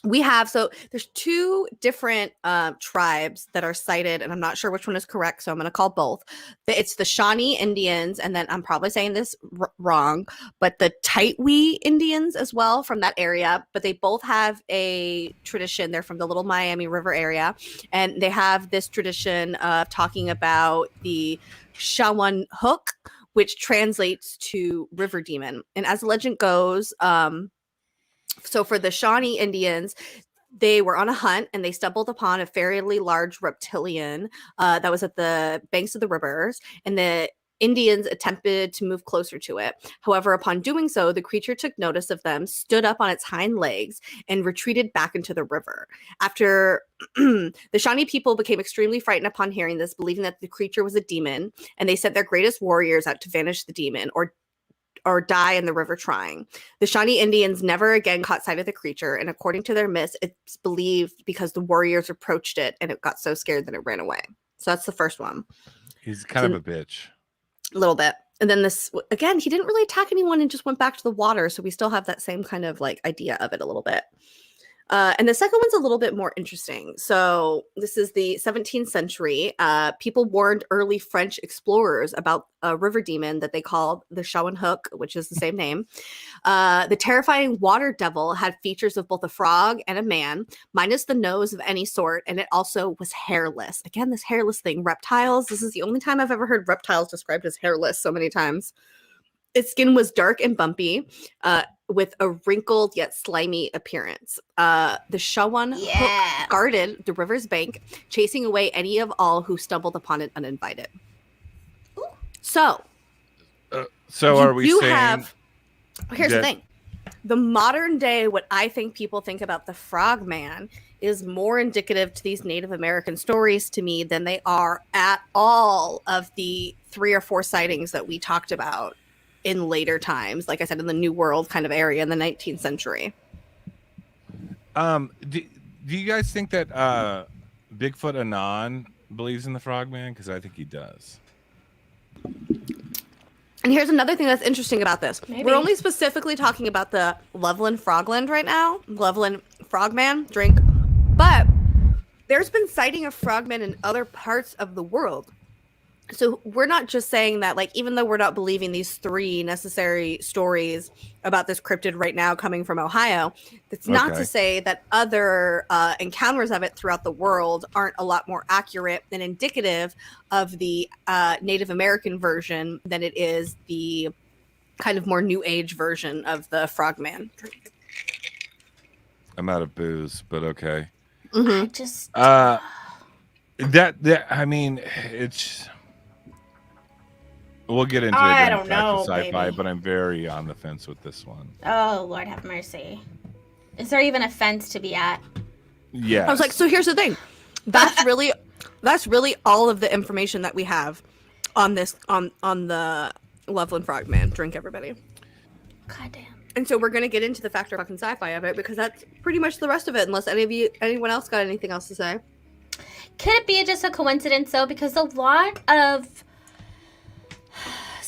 there's two different tribes that are cited, and I'm not sure which one is correct, so I'm going to call both. It's the Shawnee Indians, and then I'm probably saying this wrong, but the Taitwi Indians as well from that area. But they both have a tradition. They're from the Little Miami River area, and they have this tradition of talking about the Shawan Hook, which translates to river demon. And as the legend goes, so for the Shawnee Indians, they were on a hunt and they stumbled upon a fairly large reptilian that was at the banks of the rivers, and the Indians attempted to move closer to it. However, upon doing so, the creature took notice of them, stood up on its hind legs, and retreated back into the river. After the Shawnee people became extremely frightened upon hearing this, believing that the creature was a demon, and they sent their greatest warriors out to banish the demon or die in the river trying. The Shawnee Indians never again caught sight of the creature, and according to their myths, it's believed because the warriors approached it and it got so scared that it ran away. So that's the first one. He's kind of a bitch. A little bit. And then this, again, he didn't really attack anyone and just went back to the water, so we still have that same kind of like idea of it a little bit. And the second one's a little bit more interesting. So this is the 17th century. People warned early French explorers about a river demon that they called the Shawan Hook, which is the same name. The terrifying water devil had features of both a frog and a man, minus the nose of any sort, and it also was hairless. Again, this hairless thing. Reptiles. This is the only time I've ever heard reptiles described as hairless so many times. Its skin was dark and bumpy, with a wrinkled yet slimy appearance. The Shawan Hook guarded the river's bank, chasing away any of all who stumbled upon it uninvited. Ooh. So are we saying? Here's the thing. the modern day, what I think people think about the Frogman is more indicative to these Native American stories to me than they are at all of the 3 or 4 sightings that we talked about in later times. Like I said, in the New World kind of area in the 19th century. Do you guys think that Bigfoot Anon believes in the Frogman? Because I think he does. And here's another thing that's interesting about this. Maybe. We're only specifically talking about the Loveland Frogland right now. Loveland Frogman drink. But there's been sighting of frogmen in other parts of the world. So we're not just saying that, like, even though we're not believing these 3 necessary stories about this cryptid right now coming from Ohio, that's not to say that other encounters of it throughout the world aren't a lot more accurate and indicative of the Native American version than it is the kind of more new age version of the Frogman drink. I'm out of booze, but okay. I just that I mean, it's. We'll get into it. I don't know, sci-fi, baby. but I'm very on the fence with this one. Oh, Lord have mercy. Is there even a fence to be at? Yeah. I was like, so here's the thing. That's really all of the information that we have on this on the Loveland Frogman drink, everybody. God damn. And so we're gonna get into the factor fucking sci-fi of it because that's pretty much the rest of it, unless anyone else got anything else to say. Could it be just a coincidence though? Because a lot of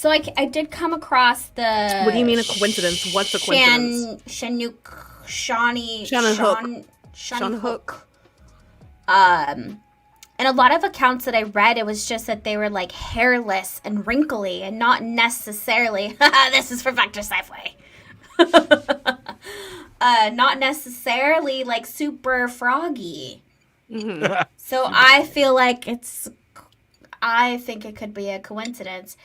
I did come across the. What do you mean a coincidence? What's a coincidence? Shannon Hook. And a lot of accounts that I read, it was just that they were like hairless and wrinkly, and not necessarily. This is for Factor Sci-Fi. Not necessarily like super froggy. Mm-hmm. So I feel like I think it could be a coincidence.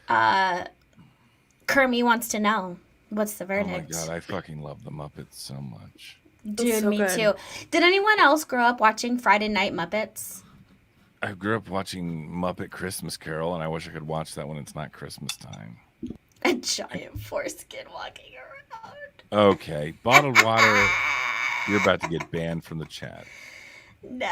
Kermie wants to know, what's the verdict? Oh my god, I fucking love the Muppets so much. Dude, so me good. too. Did anyone else grow up watching Friday Night Muppets? I grew up watching Muppet Christmas Carol, and I wish I could watch that when it's not Christmas time. A giant foreskin walking around. Okay, bottled water. You're about to get banned from the chat. No.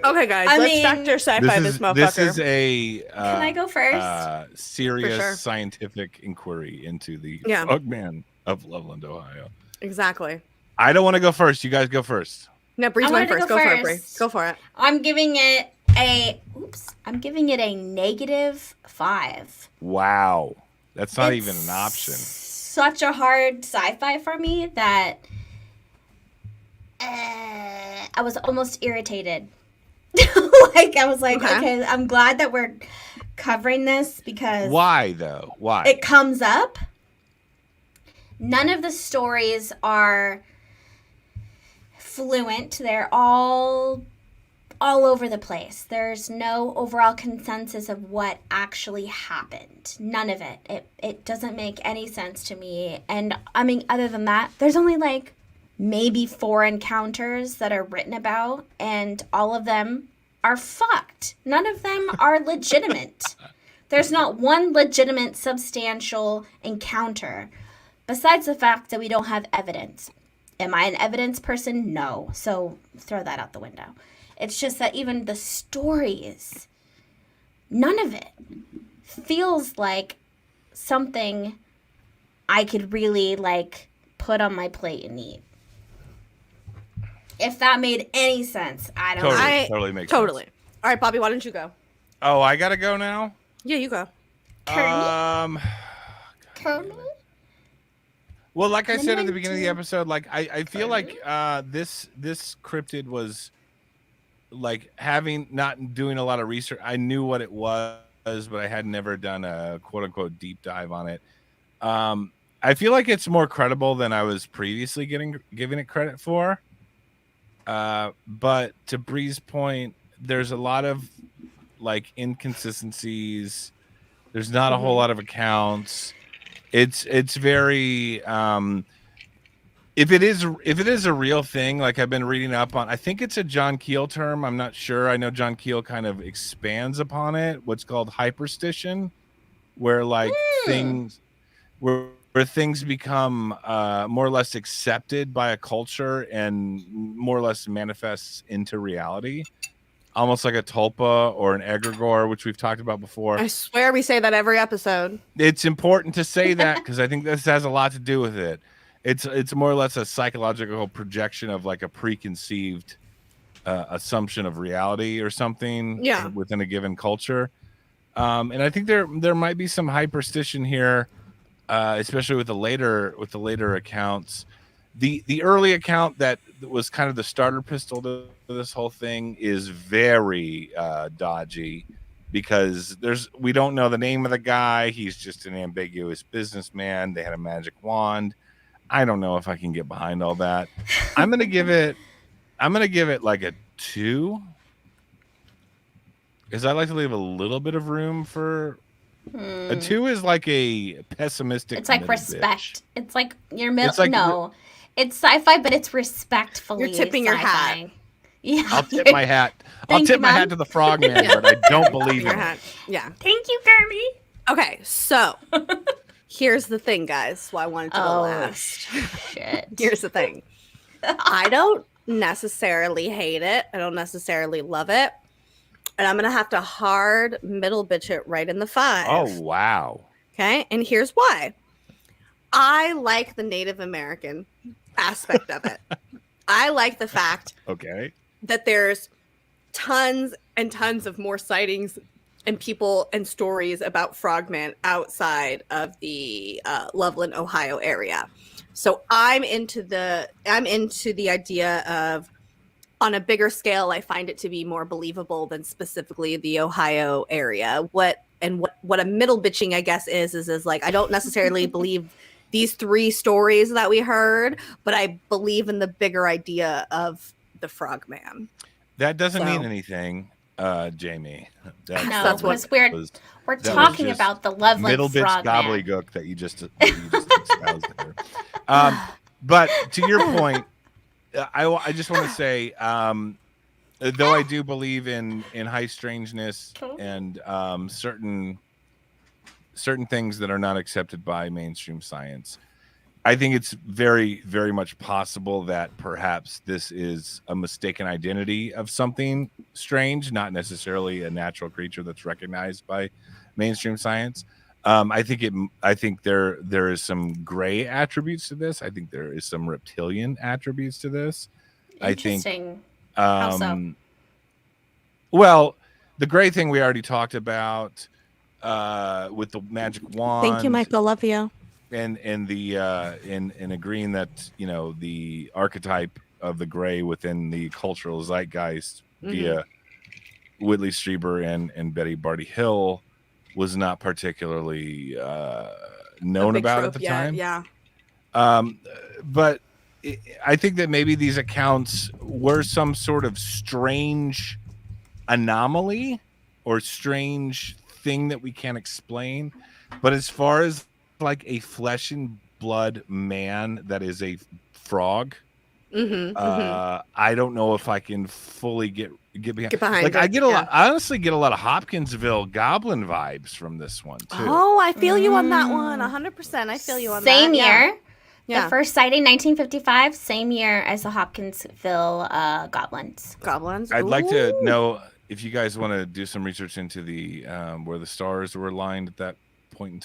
Okay, guys, let's factor sci-fi this motherfucker. This is a Can I go first? Serious For sure. scientific inquiry into the Frogman of Loveland, Ohio. Exactly. I don't want to go first. You guys go first. No, Bree's going first. Go for it, Bree. Go for it. I'm giving it a -5. Wow. That's not even an option. Such a hard sci-fi for me that I was almost irritated. I was like, okay, I'm glad that we're covering this because... Why, though? Why? It comes up. None of the stories are fluent. They're all over the place. There's no overall consensus of what actually happened. None of it. It doesn't make any sense to me. And, I mean, other than that, there's only, like, maybe 4 encounters that are written about, and all of them are fucked. None of them are legitimate. There's not one legitimate, substantial encounter, besides the fact that we don't have evidence. Am I an evidence person? No. So throw that out the window. It's just that even the stories, none of it feels like something I could really, like, put on my plate and eat. If that made any sense, I don't know. Totally makes sense. Sense. All right, Bobby, why don't you go? Oh, I gotta go now? Yeah, you go. Kermie? Well, like I said at the beginning of the episode, like I feel like this cryptid was like not doing a lot of research. I knew what it was, but I had never done a quote unquote deep dive on it. I feel like it's more credible than I was previously giving it credit for. But to Bree's point, there's a lot of like inconsistencies. There's not a whole lot of accounts. It's very if it is a real thing, like I've been reading up on, I think it's a John Keel term. I'm not sure. I know John Keel kind of expands upon it. What's called hyperstition, where like things where things become more or less accepted by a culture and more or less manifests into reality, almost like a tulpa or an egregore, which we've talked about before. I swear we say that every episode. It's important to say that because I think this has a lot to do with it. It's more or less a psychological projection of like a preconceived assumption of reality or something within a given culture. And I think there might be some hyperstition here, especially with the later accounts. The early account that was kind of the starter pistol to this whole thing is very dodgy, because we don't know the name of the guy. He's just an ambiguous businessman. They had a magic wand. I don't know if I can get behind all that. I'm gonna give it like a 2, because I like to leave a little bit of room for. A 2 is like a pessimistic. It's like respect. Bitch. It's like your middle. Like no, it's sci-fi, but it's respectfully. You're tipping sci-fi. Your hat. Yeah, I'll tip my hat. I'll tip my hat to the Frogman, but I don't believe your him. hat. Yeah. Thank you, Kermie. Okay, so here's the thing, guys. Why I wanted to go last. Shit. Here's the thing. I don't necessarily hate it. I don't necessarily love it. And I'm going to have to hard middle bitch it right in the 5. Oh, wow. Okay. And here's why. I like the Native American aspect of it. I like the fact that there's tons and tons of more sightings and people and stories about Frogman outside of the Loveland, Ohio area. So I'm into the idea of, on a bigger scale, I find it to be more believable than specifically the Ohio area. What a middle bitching, I guess, is like, I don't necessarily believe these 3 stories that we heard, but I believe in the bigger idea of the Frogman. That doesn't mean anything, Jamie. That's what we're talking about, the Loveland middle bitch Frogman. gobbledygook that you just espoused there. But to your point, I just want to say, though I do believe in high strangeness and certain things that are not accepted by mainstream science, I think it's very, very much possible that perhaps this is a mistaken identity of something strange, not necessarily a natural creature that's recognized by mainstream science. I think there is some gray attributes to this. I think there is some reptilian attributes to this. Interesting. I think, how so? Well, the gray thing we already talked about with the magic wand. Thank you, Michael. Love you. And the in agreeing that, you know, the archetype of the gray within the cultural zeitgeist via Whitley Strieber and Betty Barty Hill was not particularly known about at the time. Yeah. But I think that maybe these accounts were some sort of strange anomaly or strange thing that we can't explain. But as far as like a flesh and blood man that is a frog, I don't know if I can fully get behind. Like, I honestly get a lot of Hopkinsville Goblin vibes from this one too. Oh, I feel you on that one. 100%. I feel you on that. Same year. Yeah. The first sighting, 1955, same year as the Hopkinsville goblins. I'd like to know if you guys want to do some research into the where the stars were aligned at that point in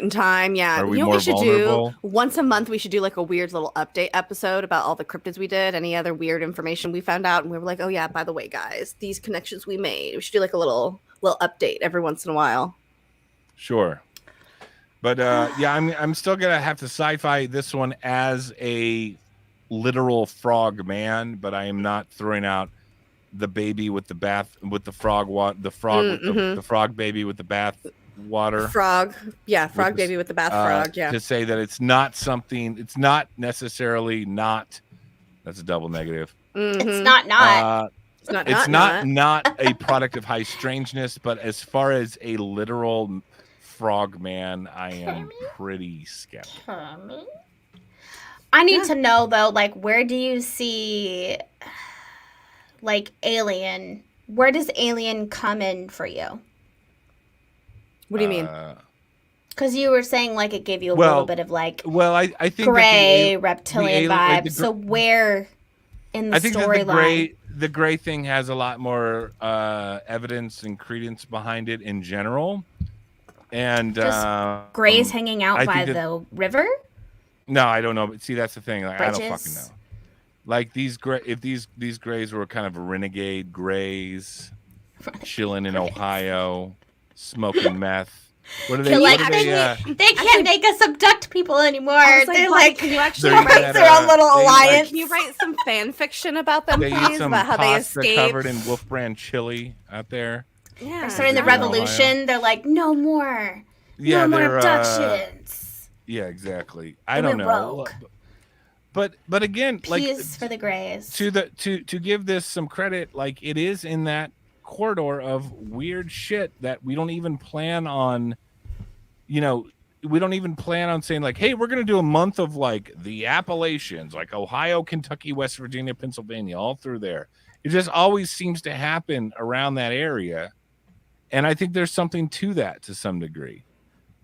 time. Yeah. Are we what more we should vulnerable? do once a month? We should do like a weird little update episode about all the cryptids we did, any other weird information we found out, and we were like, oh yeah, by the way, guys, these connections we made. We should do like a little update every once in a while. Sure. But yeah, I'm still gonna have to sci-fi this one as a literal frog man, but I am not throwing out the baby with the frog baby with the bath water. Frog baby with the bath frog. Yeah. To say that it's not necessarily not. That's a double negative. It's not. It's not a product of high strangeness, but as far as a literal frog man, I am pretty skeptical. I need to know though, like, where do you see like Alien? Where does Alien come in for you? What do you mean? Because you were saying like it gave you a little bit of like I think gray reptilian vibe. So where in the storyline? The gray thing has a lot more evidence and credence behind it in general. And just grays hanging out by the river? No, I don't know. But see, that's the thing. Like, I don't fucking know. Like if these grays were kind of renegade grays, chilling in Ohio, smoking meth. What are they? They can't make us abduct people anymore. They're like, can you actually write their own little alliance? Can you write some fan fiction about them, please? Eat some about how they escaped. Covered in Wolf Brand chili out there. Yeah, they're starting the revolution. They're like, no more, no more abductions. Yeah, exactly. I don't know. But again, peace for the grays. To give this some credit, like it is in that corridor of weird shit that we don't even plan on, we don't even plan on saying like, hey, we're going to do a month of like the Appalachians, like Ohio, Kentucky, West Virginia, Pennsylvania, all through there. It just always seems to happen around that area. And I think there's something to that to some degree.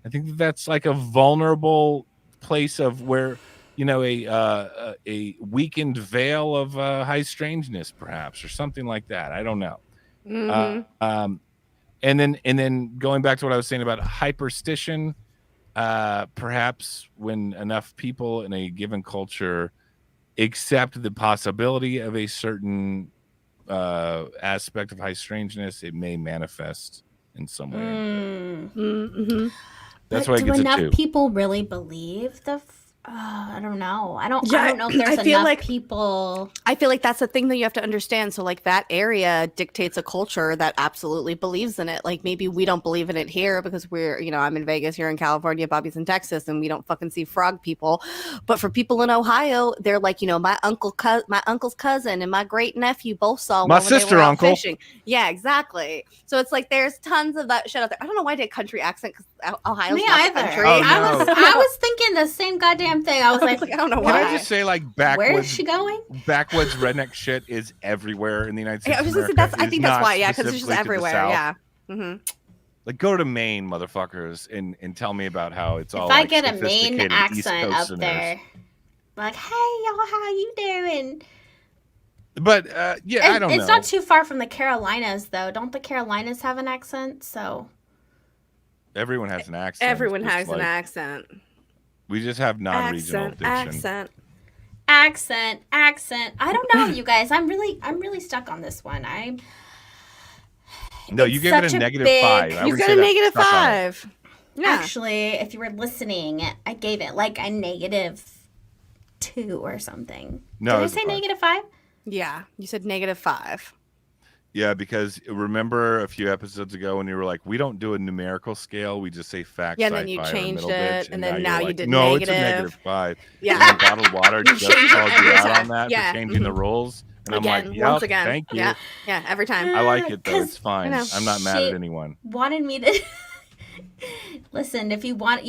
I think that's like a vulnerable place of where, a weakened veil of high strangeness, perhaps, or something like that. I don't know. Mm-hmm. And then going back to what I was saying about hyperstition, perhaps when enough people in a given culture accept the possibility of a certain aspect of high strangeness, it may manifest in some way. Mm-hmm. That's why it gets a 2. Do enough people really believe the? I don't know. I don't know if there's enough people. I feel like that's the thing that you have to understand. So like that area dictates a culture that absolutely believes in it. Like maybe we don't believe in it here because we're, I'm in Vegas, you're in California, Bobby's in Texas, and we don't fucking see frog people. But for people in Ohio, they're like, my uncle's cousin and my great nephew both saw my one sister when they were out uncle fishing. Yeah, exactly. So it's like there's tons of that shit out there. I don't know why I did country accent because Ohio's not country. Oh, no. I was thinking the same goddamn thing. I was like, I don't know why. Can I just say, like, backwoods? Where is she going? Backwoods redneck shit is everywhere in the United States. I was just saying I think that's why. Yeah, because it's just everywhere. Yeah. Mm-hmm. Like, go to Maine, motherfuckers, and tell me about how it's all. If I get a Maine accent up there, like, hey y'all, how you doing? But I don't know. It's not too far from the Carolinas, though. Don't the Carolinas have an accent? So everyone has an accent. Everyone has an accent. We just have non-regional diction. Accent. I don't know, you guys. I'm really stuck on this one. No, you gave it a -5. You got a -5. Yeah. Actually, if you were listening, I gave it like a -2 or something. No, did I say -5? Yeah, you said -5. Yeah, because remember a few episodes ago when you were like, we don't do a numerical scale, we just say facts. Yeah, and then you changed it, and then now you did no, negative. No, it's a -5. Yeah. And bottled water just called you out on that for changing the rules. And again, I'm like, once again. Thank you. Yeah, every time. I like it, though. It's fine. I'm not mad at anyone. Wanted me to... Listen, if you had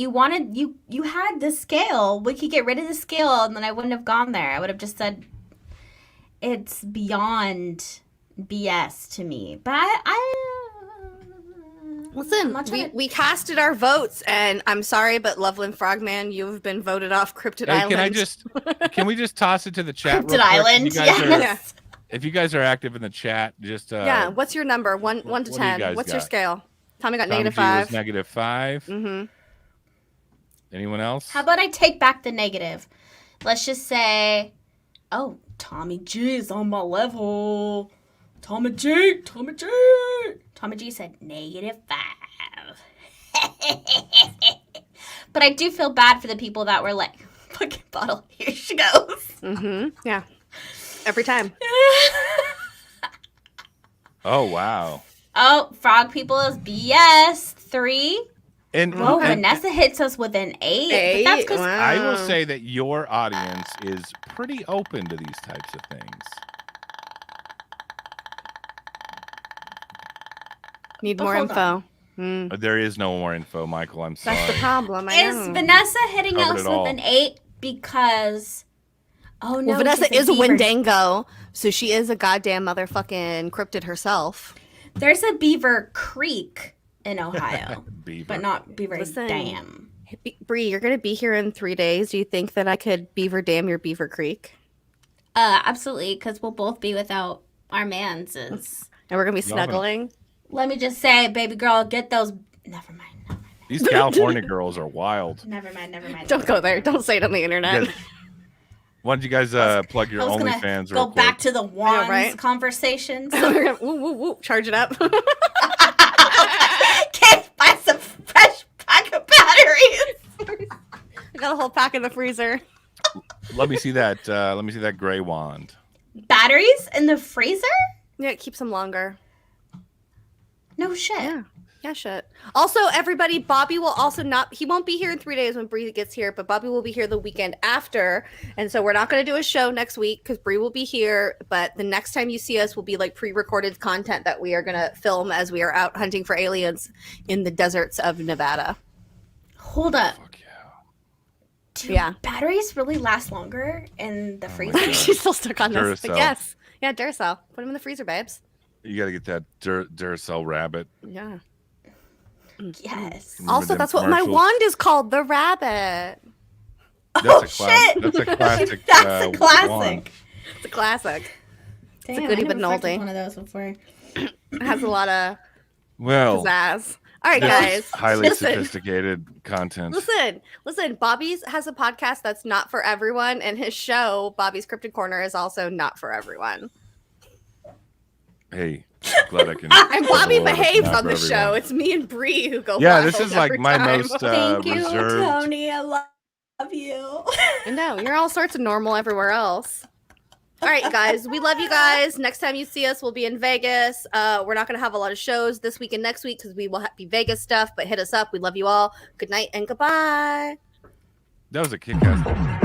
the scale. We could get rid of the scale, and then I wouldn't have gone there. I would have just said, it's beyond... BS to me, but listen, we casted our votes, and I'm sorry, but Loveland Frogman, you have been voted off Cryptid Island. Can we just toss it to the chat? Cryptid Island, yes. If you guys are active in the chat, just what's your number? 1 to 10. What's your scale? Tommy got -5. -5. Mm-hmm. Anyone else? How about I take back the negative? Let's just say, Tommy G is on my level. Tommy G said -5. But I do feel bad for the people that were like, fucking bottle, here she goes. Mm-hmm. Yeah. Every time. Oh, wow. Oh, frog people is BS. 3. And Vanessa hits us with an 8. But that's 'cause I will say that your audience is pretty open to these types of things. Need more info. There is no more info, Michael. I'm sorry. That's the problem. Is Vanessa hitting us with an 8 because... Oh, no. Well, Vanessa is a Wendigo, so she is a goddamn motherfucking cryptid herself. There's a Beaver Creek in Ohio, Beaver. but not Beaver Listen. Dam. Bree, you're gonna be here in 3 days. Do you think that I could Beaver Dam your Beaver Creek? Absolutely, because we'll both be without our manses. And we're gonna be snuggling. Let me just say, baby girl, get those. Never mind. These California girls are wild. Never mind. Don't go there. Don't say it on the internet. Why don't you guys plug your OnlyFans? Go back to the wands conversations. Woo, woo, woo. Charge it up. Can't buy some fresh pack of batteries. I got a whole pack in the freezer. Let me see that. Let me see that gray wand. Batteries in the freezer? Yeah, it keeps them longer. No shit. Yeah, shit. Also, everybody, Bobby will also he won't be here in 3 days when Bree gets here, but Bobby will be here the weekend after. And so we're not going to do a show next week because Bree will be here. But the next time you see us will be like pre-recorded content that we are going to film as we are out hunting for aliens in the deserts of Nevada. Hold up. Fuck yeah. Do batteries really last longer in the freezer? She's still stuck on this. Duracell. But yes. Yeah, Duracell. Put them in the freezer, babes. You got to get that Duracell rabbit. Yeah. Yes. Also, that's what my wand is called, the rabbit. That's shit! That's a classic. That's a classic. Wand. It's a classic. Damn, it's a goodie I but never an fucked with oldie. one of those before. It has a lot of pizzazz. All right, this guys. is highly sophisticated content. Listen. Bobby's has a podcast that's not for everyone, and his show, Bobby's Cryptid Corner, is also not for everyone. Hey, glad I can. And Bobby Lord, behaves not on the for show. everyone. It's me and Bree who go. Yeah, wild this is like every my time. most Thank you, reserved. Tony. I love you. No, you're all sorts of normal everywhere else. All right, guys. We love you guys. Next time you see us, we'll be in Vegas. We're not going to have a lot of shows this week and next week because we will be Vegas stuff, but hit us up. We love you all. Good night and goodbye. That was a kick-ass.